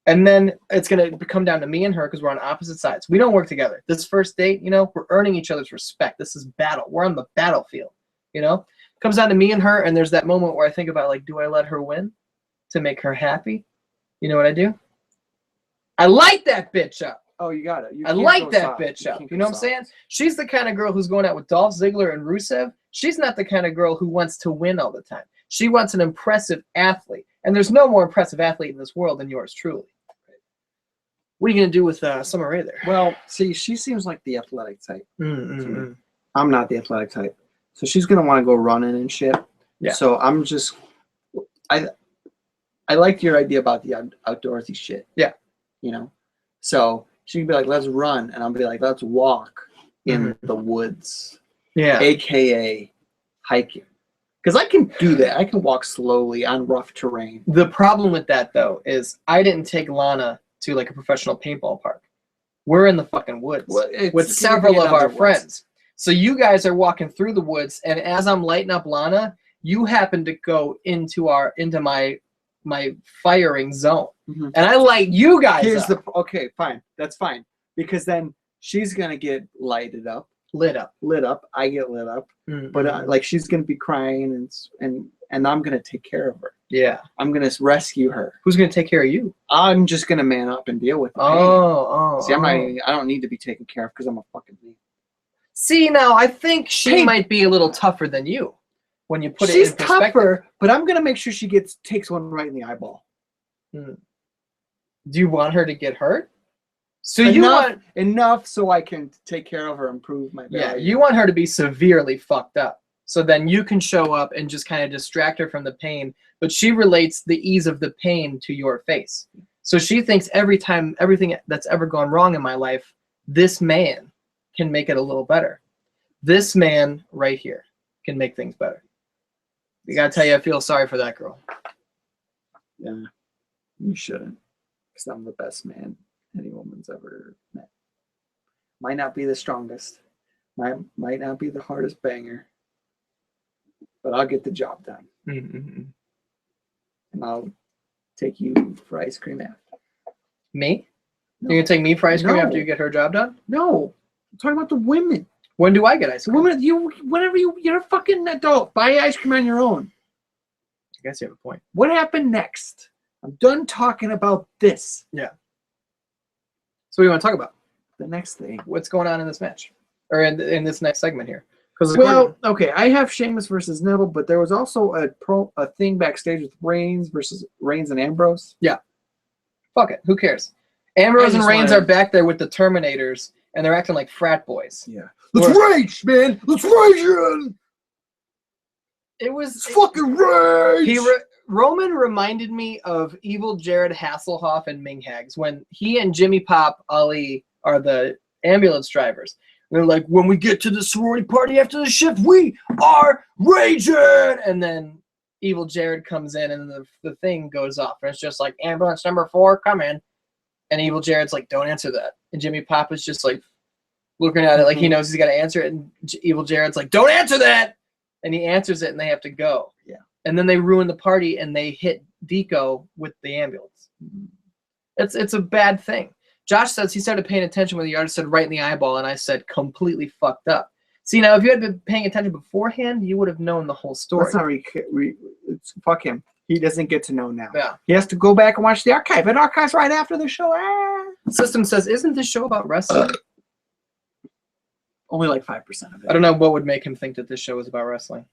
And then it's going to come down to me and her because we're on opposite sides. We don't work together. This first date, you know, we're earning each other's respect. This is battle. We're on the battlefield, you know? It comes down to me and her, and there's that moment where I think about, like, do I let her win to make her happy? You know what I do? I light that bitch up. Oh, you got it. I like that bitch up. You know what I'm saying? She's the kind of girl who's going out with Dolph Ziggler and Rusev. She's not the kind of girl who wants to win all the time. She wants an impressive athlete. And there's no more impressive athlete in this world than yours truly. What are you going to do with Summer Rae there? Well, see, she seems like the athletic type. I'm not the athletic type. So she's going to want to go running and shit. Yeah. So I'm just... I liked your idea about the outdoorsy shit. Yeah. You know? So... she can be like, let's run. And I'll be like, let's walk in the woods. Yeah. AKA hiking. Because I can do that. I can walk slowly on rough terrain. The problem with that, though, is I didn't take Lana to, like, a professional paintball park. We're in the fucking woods with several of our friends. So you guys are walking through the woods, and as I'm lighting up Lana, you happen to go into my firing zone. and I light you guys up. Okay, fine. That's fine. Because then she's going to get lit up. I get lit up. But like she's going to be crying and I'm going to take care of her. Yeah. I'm going to rescue her. Who's going to take care of you? I'm just going to man up and deal with it. See, I don't need to be taken care of because I'm a fucking man. See, now I think she might be a little tougher than you when you put it in perspective. She's tougher, but I'm going to make sure she takes one right in the eyeball. Do you want her to get hurt? So you want enough so I can take care of her and improve my value. Yeah, you want her to be severely fucked up. So then you can show up and just kind of distract her from the pain, but she relates the ease of the pain to your face. So she thinks everything that's ever gone wrong in my life, this man can make it a little better. This man right here can make things better. I gotta tell you, I feel sorry for that girl. Yeah, you shouldn't, because I'm the best man any woman's ever met. Might not be the strongest, might not be the hardest banger, but I'll get the job done. And I'll take you for ice cream after. Me? No. You're gonna take me for ice cream after you get her job done? No, I'm talking about the women. When do I get ice cream? Whenever you're a fucking adult, buy ice cream on your own. I guess you have a point. What happened next? I'm done talking about this. Yeah. So what do you want to talk about? The next thing. What's going on in this match? Or in this next segment here? Well, okay, I have Sheamus versus Neville, but there was also a thing backstage with Reigns and Ambrose. Yeah. Fuck it. Who cares? Ambrose and Reigns are back there with the Terminators, and they're acting like frat boys. Yeah. Let's rage, man! Let's rage in! Let's fucking rage! Roman reminded me of evil Jared Hasselhoff and Ming Hags when he and Jimmy Pop Ali are the ambulance drivers. They're like, when we get to the sorority party after the shift, we are raging! And then evil Jared comes in and the thing goes off. And it's just like, ambulance number 4, come in. And evil Jared's like, don't answer that. And Jimmy Pop is just like looking at it like he knows he's got to answer it. And evil Jared's like, don't answer that! And he answers it and they have to go. Yeah. And then they ruin the party and they hit Deco with the ambulance. It's a bad thing. Josh says he started paying attention when the artist said right in the eyeball, and I said completely fucked up. See, now if you had been paying attention beforehand, you would have known the whole story. That's not fuck him. He doesn't get to know now. Yeah. He has to go back and watch the archive. It archives right after the show. System says, isn't this show about wrestling? Only like 5% of it. I don't know what would make him think that this show is about wrestling.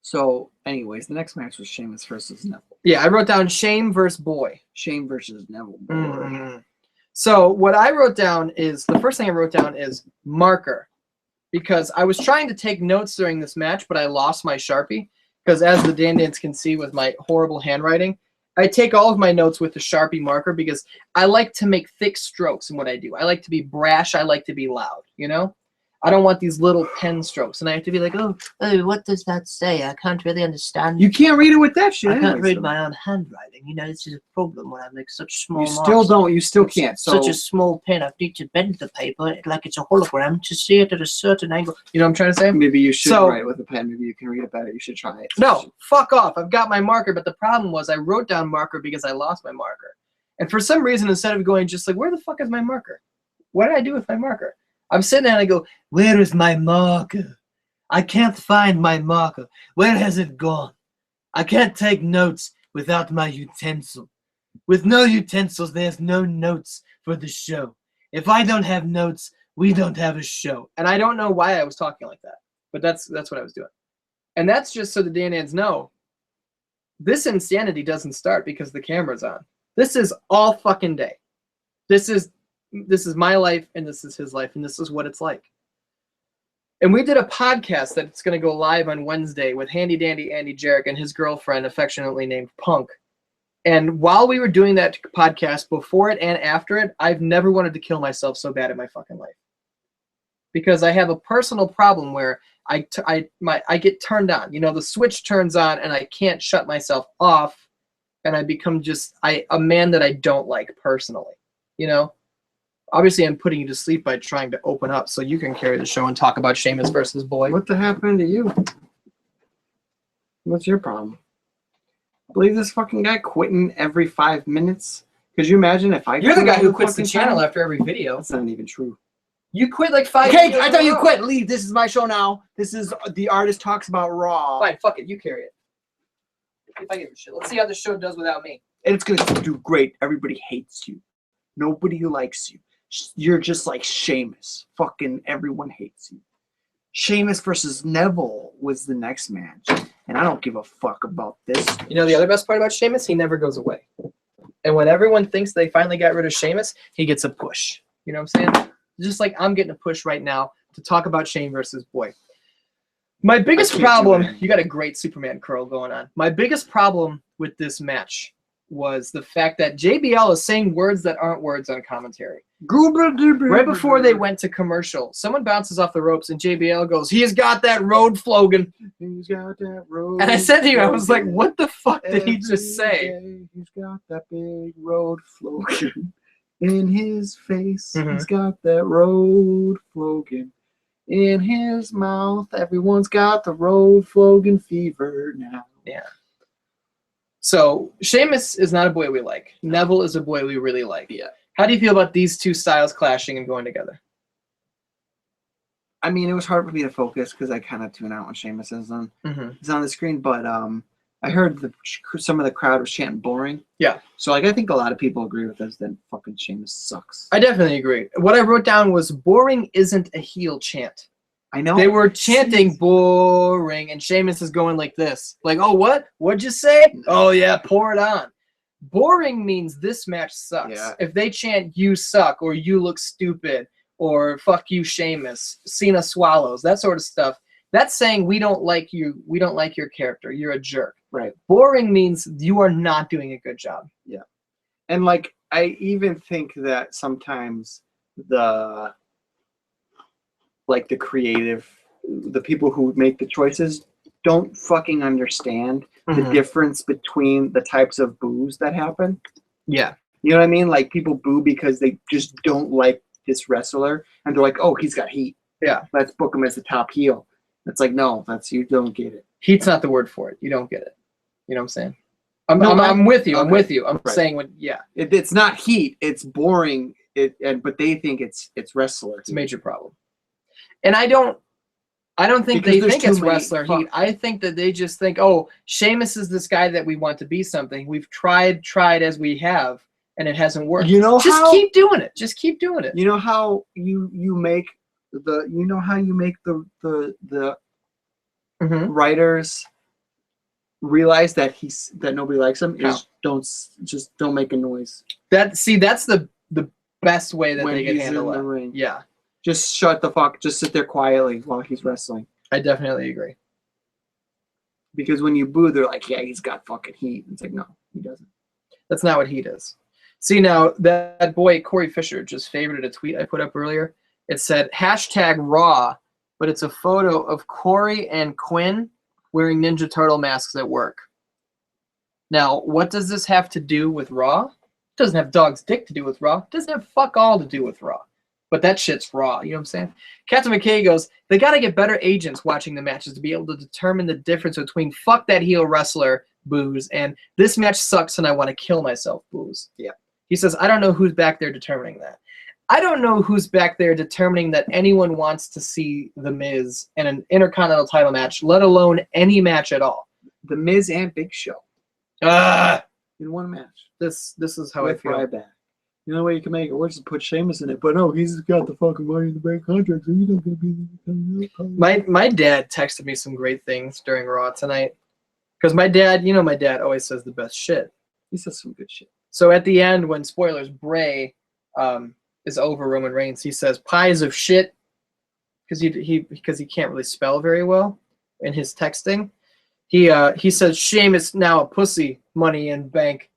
So, anyways, the next match was Sheamus versus Neville. Yeah, I wrote down Shame versus Boy. Shame versus Neville. Boy. So what I wrote down is, the first thing I wrote down is marker. Because I was trying to take notes during this match, but I lost my Sharpie. Because as the Dandans can see with my horrible handwriting, I take all of my notes with the Sharpie marker because I like to make thick strokes in what I do. I like to be brash. I like to be loud, you know? I don't want these little pen strokes, and I have to be like, oh, what does that say? I can't really understand. You can't read it with that shit. I can't read my own handwriting. You know, this is a problem when I make such small marks. You still don't. You still can't. So such a small pen. I need to bend the paper like it's a hologram to see it at a certain angle. You know what I'm trying to say? Maybe you should write with a pen. Maybe you can read it better. You should try it. No, fuck off. I've got my marker, but the problem was I wrote down marker because I lost my marker. And for some reason, instead of going just like, where the fuck is my marker? What did I do with my marker? I'm sitting there and I go, where is my marker? I can't find my marker. Where has it gone? I can't take notes without my utensil. With no utensils, there's no notes for the show. If I don't have notes, we don't have a show. And I don't know why I was talking like that, but that's what I was doing. And that's just so the Dandans know, this insanity doesn't start because the camera's on. This is all fucking day. This is my life, and this is his life, and this is what it's like. And we did a podcast that's going to go live on Wednesday with Handy Dandy Andy Jarek and his girlfriend, affectionately named Punk. And while we were doing that podcast, before it and after it, I've never wanted to kill myself so bad in my fucking life. Because I have a personal problem where I get turned on. You know, the switch turns on, and I can't shut myself off, and I become just a man that I don't like personally, you know? Obviously, I'm putting you to sleep by trying to open up so you can carry the show and talk about Sheamus versus Boy. What the happened to you? What's your problem? believe this fucking guy quitting every 5 minutes. Could you imagine if I? You're the quit guy all who quits the fucking channel time? after every video. That's not even true. You quit like 5 Okay, videos I in thought a you row. quit. Leave. This is my show now. This is the artist talks about Raw. Fine, fuck it. You carry it. If I give a shit. Let's see how the show does without me. And it's gonna do great. Everybody hates you. Nobody likes you. You're just like Sheamus. Fucking everyone hates you. Sheamus versus Neville was the next match. And I don't give a fuck about this. You know the other best part about Sheamus? He never goes away. And when everyone thinks they finally got rid of Sheamus, he gets a push. You know what I'm saying? Just like I'm getting a push right now to talk about Shane versus Boy. My biggest problem, you got a great Superman curl going on. My biggest problem with this match was the fact that JBL is saying words that aren't words on commentary. Right before they went to commercial, someone bounces off the ropes and JBL goes, "He's got that road slogan." He's got that road. And I said to you, I was like, what the fuck did he just say? He's got that big road slogan in his face. Mhm. He's got that road slogan in his mouth. Everyone's got the road slogan fever now. Yeah. So Sheamus is not a boy we like. Neville is a boy we really like. Yeah. How do you feel about these two styles clashing and going together? I mean, it was hard for me to focus because I kind of tune out when Sheamus is on the screen. But I heard some of the crowd was chanting boring. Yeah. So like I think a lot of people agree with us that fucking Sheamus sucks. I definitely agree. What I wrote down was boring isn't a heel chant. I know. They were chanting boring, and Sheamus is going like this. Like, oh, what? What'd you say? Oh, yeah, pour it on. Boring means this match sucks. Yeah. If they chant you suck or you look stupid or fuck you, Sheamus, Cena swallows, that sort of stuff, that's saying we don't like you. We don't like your character. You're a jerk. Right. Boring means you are not doing a good job. Yeah. And like, I even think that sometimes the people who make the choices don't fucking understand the difference between the types of boos that happen. Yeah. You know what I mean? Like people boo because they just don't like this wrestler and they're like, oh, he's got heat. Yeah. Let's book him as the top heel. It's like, no, you don't get it. Heat's not the word for it. You don't get it. You know what I'm saying? I'm with you. I'm with you. I'm saying yeah. It's not heat. It's boring. But they think it's wrestler. It's a major problem. And I don't think Because they think it's wrestler fuck. heat. I think that they just think, oh, Sheamus is this guy that we want to be something. We've tried as we have, and it hasn't worked. You know just keep doing it. Just keep doing it. You know how you make the writers realize that nobody likes him is don't make a noise. That's the best way that when they can he's handle in it. the ring. Yeah. Just shut the fuck. Just sit there quietly while he's wrestling. I definitely agree. Because when you boo, they're like, yeah, he's got fucking heat. It's like, no, he doesn't. That's not what heat is. See, now, that boy, Corey Fisher, just favorited a tweet I put up earlier. It said, #Raw, but it's a photo of Corey and Quinn wearing Ninja Turtle masks at work. Now, what does this have to do with Raw? It doesn't have dog's dick to do with Raw. It doesn't have fuck all to do with Raw. But that shit's Raw, you know what I'm saying? Captain McKay goes, they got to get better agents watching the matches to be able to determine the difference between fuck that heel wrestler boos and this match sucks and I want to kill myself boos. Yeah. He says, I don't know who's back there determining that. I don't know who's back there determining that anyone wants to see The Miz in an Intercontinental title match, let alone any match at all. The Miz and Big Show. In one match. This is how I feel. Ryback. The only way you can make it worse is put Sheamus in it. But no, he's got the fucking money in the bank contract, so he's not going to be... My dad texted me some great things during Raw tonight. Because my dad always says the best shit. He says some good shit. So at the end, when spoilers, Bray is over Roman Reigns, he says pies of shit because he can't really spell very well in his texting. He says Sheamus now a pussy, money in bank,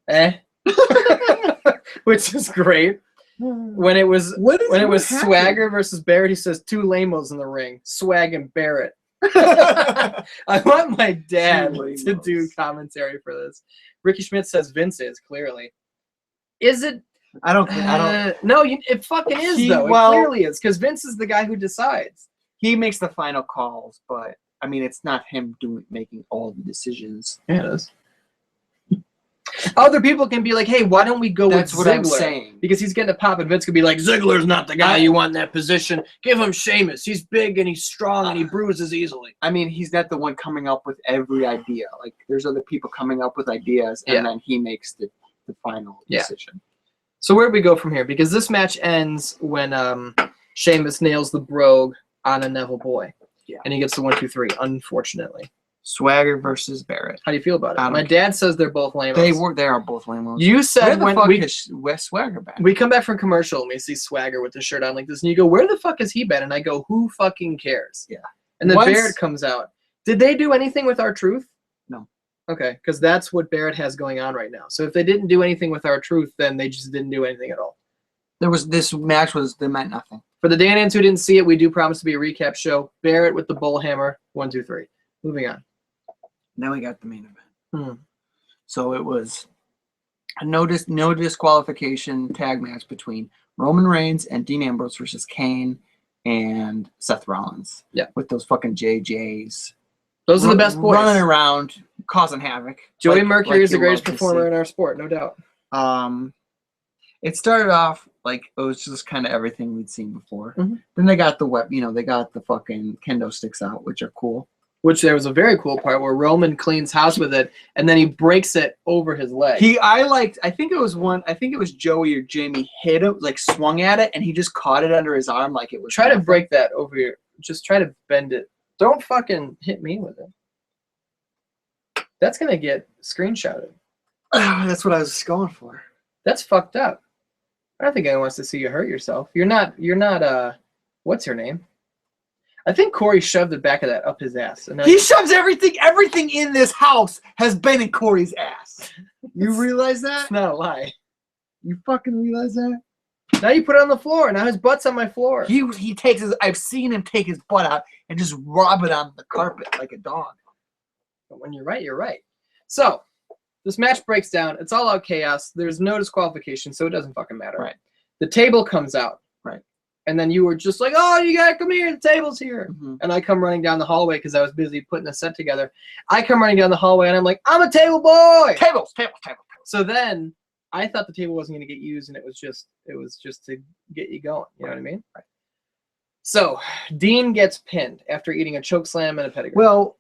which is great. When it was Swagger versus Barrett, he says two lamos in the ring, Swag and Barrett. I want my dad to do commentary for this. Ricky Schmidt says Vince is clearly. Is it? I don't. No, it fucking is though. It clearly is because Vince is the guy who decides. He makes the final calls, but I mean, it's not him making all the decisions. Yeah, it is. Other people can be like, hey, why don't we go That's with what Ziggler? I'm saying. Because he's getting a pop, and Vince could be like, Ziggler's not the guy you want in that position. Give him Sheamus. He's big and he's strong and he bruises easily. I mean, he's not the one coming up with every idea. Like, there's other people coming up with ideas, and then he makes the final decision. So where do we go from here? Because this match ends when Sheamus nails the brogue on a Neville boy. Yeah. And he gets the 1, 2, 3, unfortunately. Swagger versus Barrett. How do you feel about it? My dad says they're both lame. They are both lame. You said where the fuck is Wes Swagger back? We come back from commercial and we see Swagger with the shirt on like this, and you go, "Where the fuck has he been?" And I go, "Who fucking cares?" Yeah. And then Barrett comes out. Did they do anything with R-Truth? No. Okay, because that's what Barrett has going on right now. So if they didn't do anything with R-Truth, then they just didn't do anything at all. This match meant nothing. For the Danans who didn't see it, we do promise to be a recap show. Barrett with the bullhammer. 1, 2, 3. Moving on. Then we got the main event. So it was a no disqualification tag match between Roman Reigns and Dean Ambrose versus Kane and Seth Rollins. Yeah. With those fucking JJs. Those are the best boys. Running around, causing havoc. Joey Mercury is the greatest performer in our sport, no doubt. It started off like it was just kind of everything we'd seen before. Then they got they got the fucking kendo sticks out, which are cool. Which there was a very cool part where Roman cleans house with it, and then he breaks it over his leg. I think it was Joey or Jamie hit him, like swung at it, and he just caught it under his arm like it was. Try to break that over your. Just try to bend it. Don't fucking hit me with it. That's gonna get screenshotted. That's what I was going for. That's fucked up. I don't think anyone wants to see you hurt yourself. You're not. What's her name? I think Corey shoved the back of that up his ass. And he shoves everything. Everything in this house has been in Corey's ass. You realize that? It's not a lie. You fucking realize that? Now you put it on the floor. Now his butt's on my floor. He takes his. I've seen him take his butt out and just rub it on the carpet like a dog. But when you're right, you're right. So this match breaks down. It's all out chaos. There's no disqualification, so it doesn't fucking matter. Right. The table comes out. Right. And then you were just like, oh, you gotta come here. The table's here. And I come running down the hallway because I was busy putting a set together. I come running down the hallway and I'm like, I'm a table boy. Tables. So then I thought the table wasn't going to get used, and it was just to get you going. You know what I mean? Right. So Dean gets pinned after eating a choke slam and a pedigree. Well,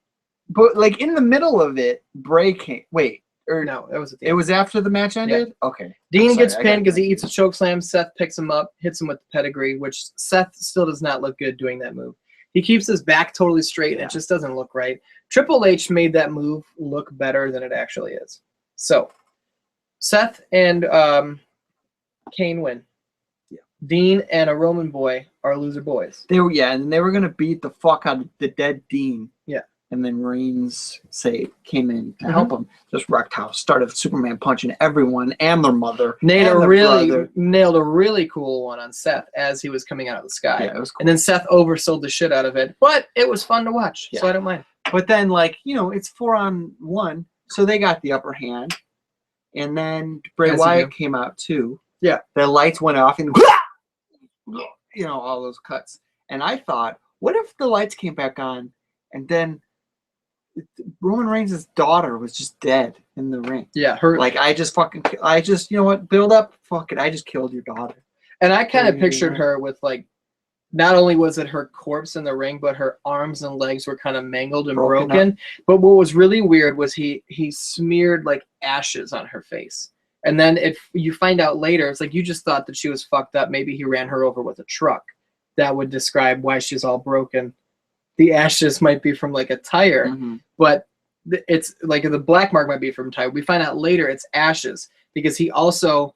but like in the middle of it, Bray came. Wait. Or no, that was it was after the match ended? Yeah. Okay. Dean gets pinned because he eats a choke slam. Seth picks him up, hits him with the pedigree, which Seth still does not look good doing that move. He keeps his back totally straight, and it just doesn't look right. Triple H made that move look better than it actually is. So Seth and Kane win. Yeah. Dean and a Roman boy are loser boys. And they were going to beat the fuck out of the dead Dean. Yeah. And then Reigns came in to help him. Just wrecked house. Started Superman punching everyone and their mother. Nailed a really cool one on Seth as he was coming out of the sky. Yeah, it was cool. And then Seth oversold the shit out of it. But it was fun to watch, so I don't mind. But then, it's 4-on-1, so they got the upper hand. And then Bray Wyatt came out too. Yeah. The lights went off and all those cuts. And I thought, what if the lights came back on and then Roman Reigns' daughter was just dead in the ring? Yeah, you know what? Build up. Fuck it. I just killed your daughter. And I kind of pictured her with not only was it her corpse in the ring, but her arms and legs were kind of mangled and broken. But what was really weird was he smeared ashes on her face. And then if you find out later, it's like you just thought that she was fucked up. Maybe he ran her over with a truck. That would describe why she's all broken. The ashes might be from a tire, but it's the black mark might be from tire. We find out later it's ashes because he also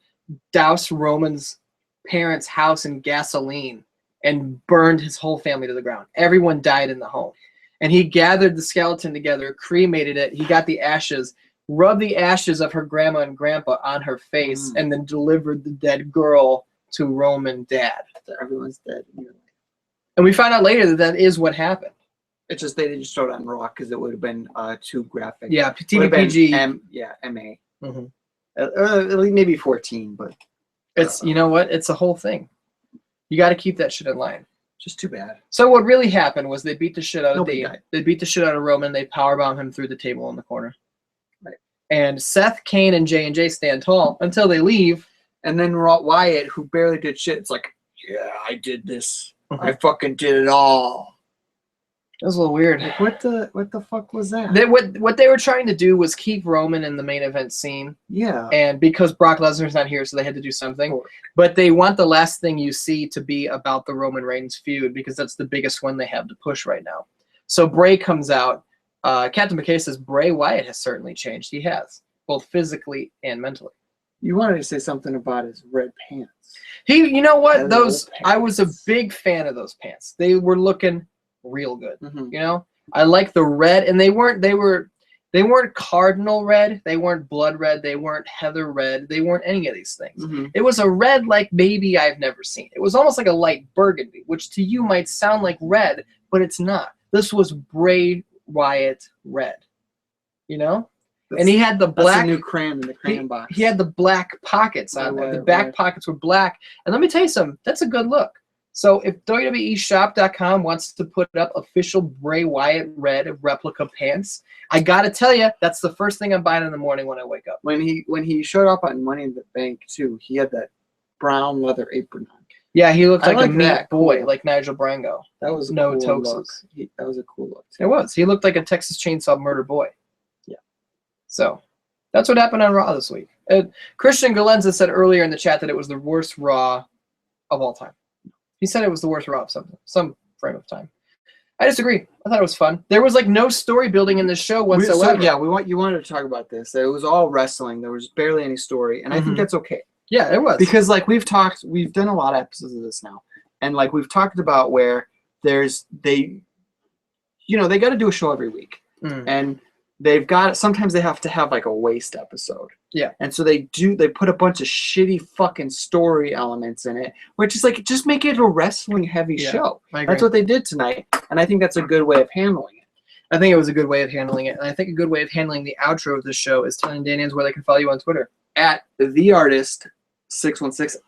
doused Roman's parents' house in gasoline and burned his whole family to the ground. Everyone died in the home. And he gathered the skeleton together, cremated it. He got the ashes, rubbed the ashes of her grandma and grandpa on her face, and then delivered the dead girl to Roman dad. So everyone's dead. And we find out later that is what happened. It's just they didn't show it on Raw because it would have been too graphic. Yeah, TVPG. MA. At least maybe 14, but it's you know what? It's a whole thing. You got to keep that shit in line. Just too bad. So what really happened was they beat the shit out of Nobody Dean. died. They beat the shit out of Roman. They powerbomb him through the table in the corner. Right. And Seth, Kane, and J&J stand tall until they leave. And then Wyatt, who barely did shit, it's like, yeah, I did this. I fucking did it all. It was a little weird. Like, what the fuck was that? What they were trying to do was keep Roman in the main event scene. Yeah. And because Brock Lesnar's not here, so they had to do something. But they want the last thing you see to be about the Roman Reigns feud because that's the biggest one they have to push right now. So Bray comes out. Captain McKay says Bray Wyatt has certainly changed. He has, both physically and mentally. You wanted to say something about his red pants. You know what? I was a big fan of those pants. They were looking real good. You know, I like the red, and they weren't cardinal red. They weren't blood red. They weren't heather red. They weren't any of these things. It was a red like maybe I've never seen. It was almost like a light burgundy, which to you might sound like red, but it's not. This was Bray Wyatt red. You know? And he had the black. That's a new crayon in the crayon box. He had the black pockets on there. The back pockets were black. And let me tell you something. That's a good look. So if WWEshop.com wants to put up official Bray Wyatt red replica pants, I got to tell you, that's the first thing I'm buying in the morning when I wake up. When he showed up on Money in the Bank, too, he had that brown leather apron on. Yeah, he looked like a meat boy, like Nigel Brango. That was no cool toxins. That was a cool look. It was. He looked like a Texas Chainsaw Murder boy. Yeah. So that's what happened on Raw this week. Christian Galenza said earlier in the chat that it was the worst Raw of all time. He said it was the worst Raw of some frame of time. I disagree. I thought it was fun. There was like no story building in this show whatsoever. You wanted to talk about this. It was all wrestling. There was barely any story, and I think that's okay. Yeah, it was. Because like we've done a lot of episodes of this now, and like we've talked about where they got to do a show every week, and sometimes they have to have like a waste episode. Yeah. And so they put a bunch of shitty fucking story elements in it, which is like, just make it a wrestling heavy show. That's what they did tonight. And I think that's a good way of handling it. I think it was a good way of handling it. And I think a good way of handling the outro of this show is telling Danians where they can follow you on Twitter. At theartist616.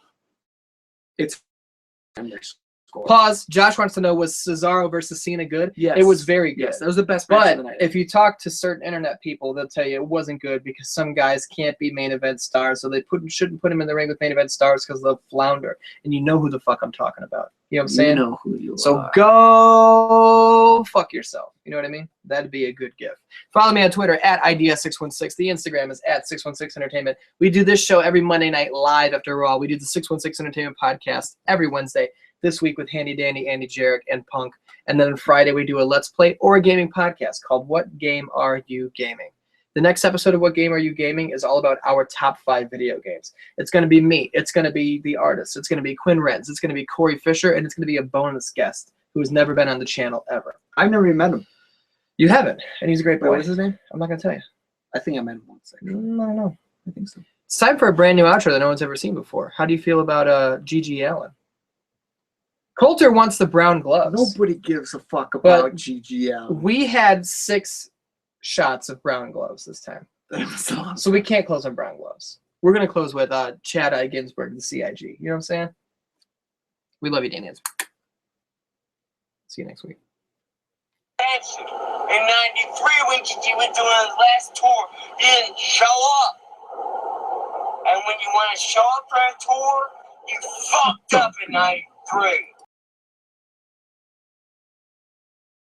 It's Pause. Josh wants to know, was Cesaro versus Cena good? Yes. It was very good. Yes, that was the best match of the night. But if you talk to certain internet people, they'll tell you it wasn't good because some guys can't be main event stars, so they shouldn't put him in the ring with main event stars because they'll flounder. And you know who the fuck I'm talking about. You know what I'm saying? You know who you are. So go fuck yourself. You know what I mean? That'd be a good gift. Follow me on Twitter at Idea616. The Instagram is at 616 Entertainment. We do this show every Monday night live after Raw. We do the 616 Entertainment podcast every Wednesday. This week with Handy Dandy, Andy Jarek, and Punk. And then on Friday we do a Let's Play or a gaming podcast called What Game Are You Gaming? The next episode of What Game Are You Gaming is all about our top 5 video games. It's going to be me. It's going to be the artist. It's going to be Quinn Renz. It's going to be Corey Fisher. And it's going to be a bonus guest who has never been on the channel ever. I've never even met him. You haven't. And he's a great boy. What is his name? I'm not going to tell you. I think I met him once. I don't know. I think so. It's time for a brand new outro that no one's ever seen before. How do you feel about Gigi Allen? Coulter wants the brown gloves. Nobody gives a fuck about Gigi Allen. We had 6 shots of brown gloves this time. So we can't close on brown gloves. We're going to close with Chad I. Ginsburg, the CIG. You know what I'm saying? We love you, Daniels. See you next week. In 93, when Gigi was doing his last tour, he didn't show up. And when you want to show up for a tour, you fucked up in 93.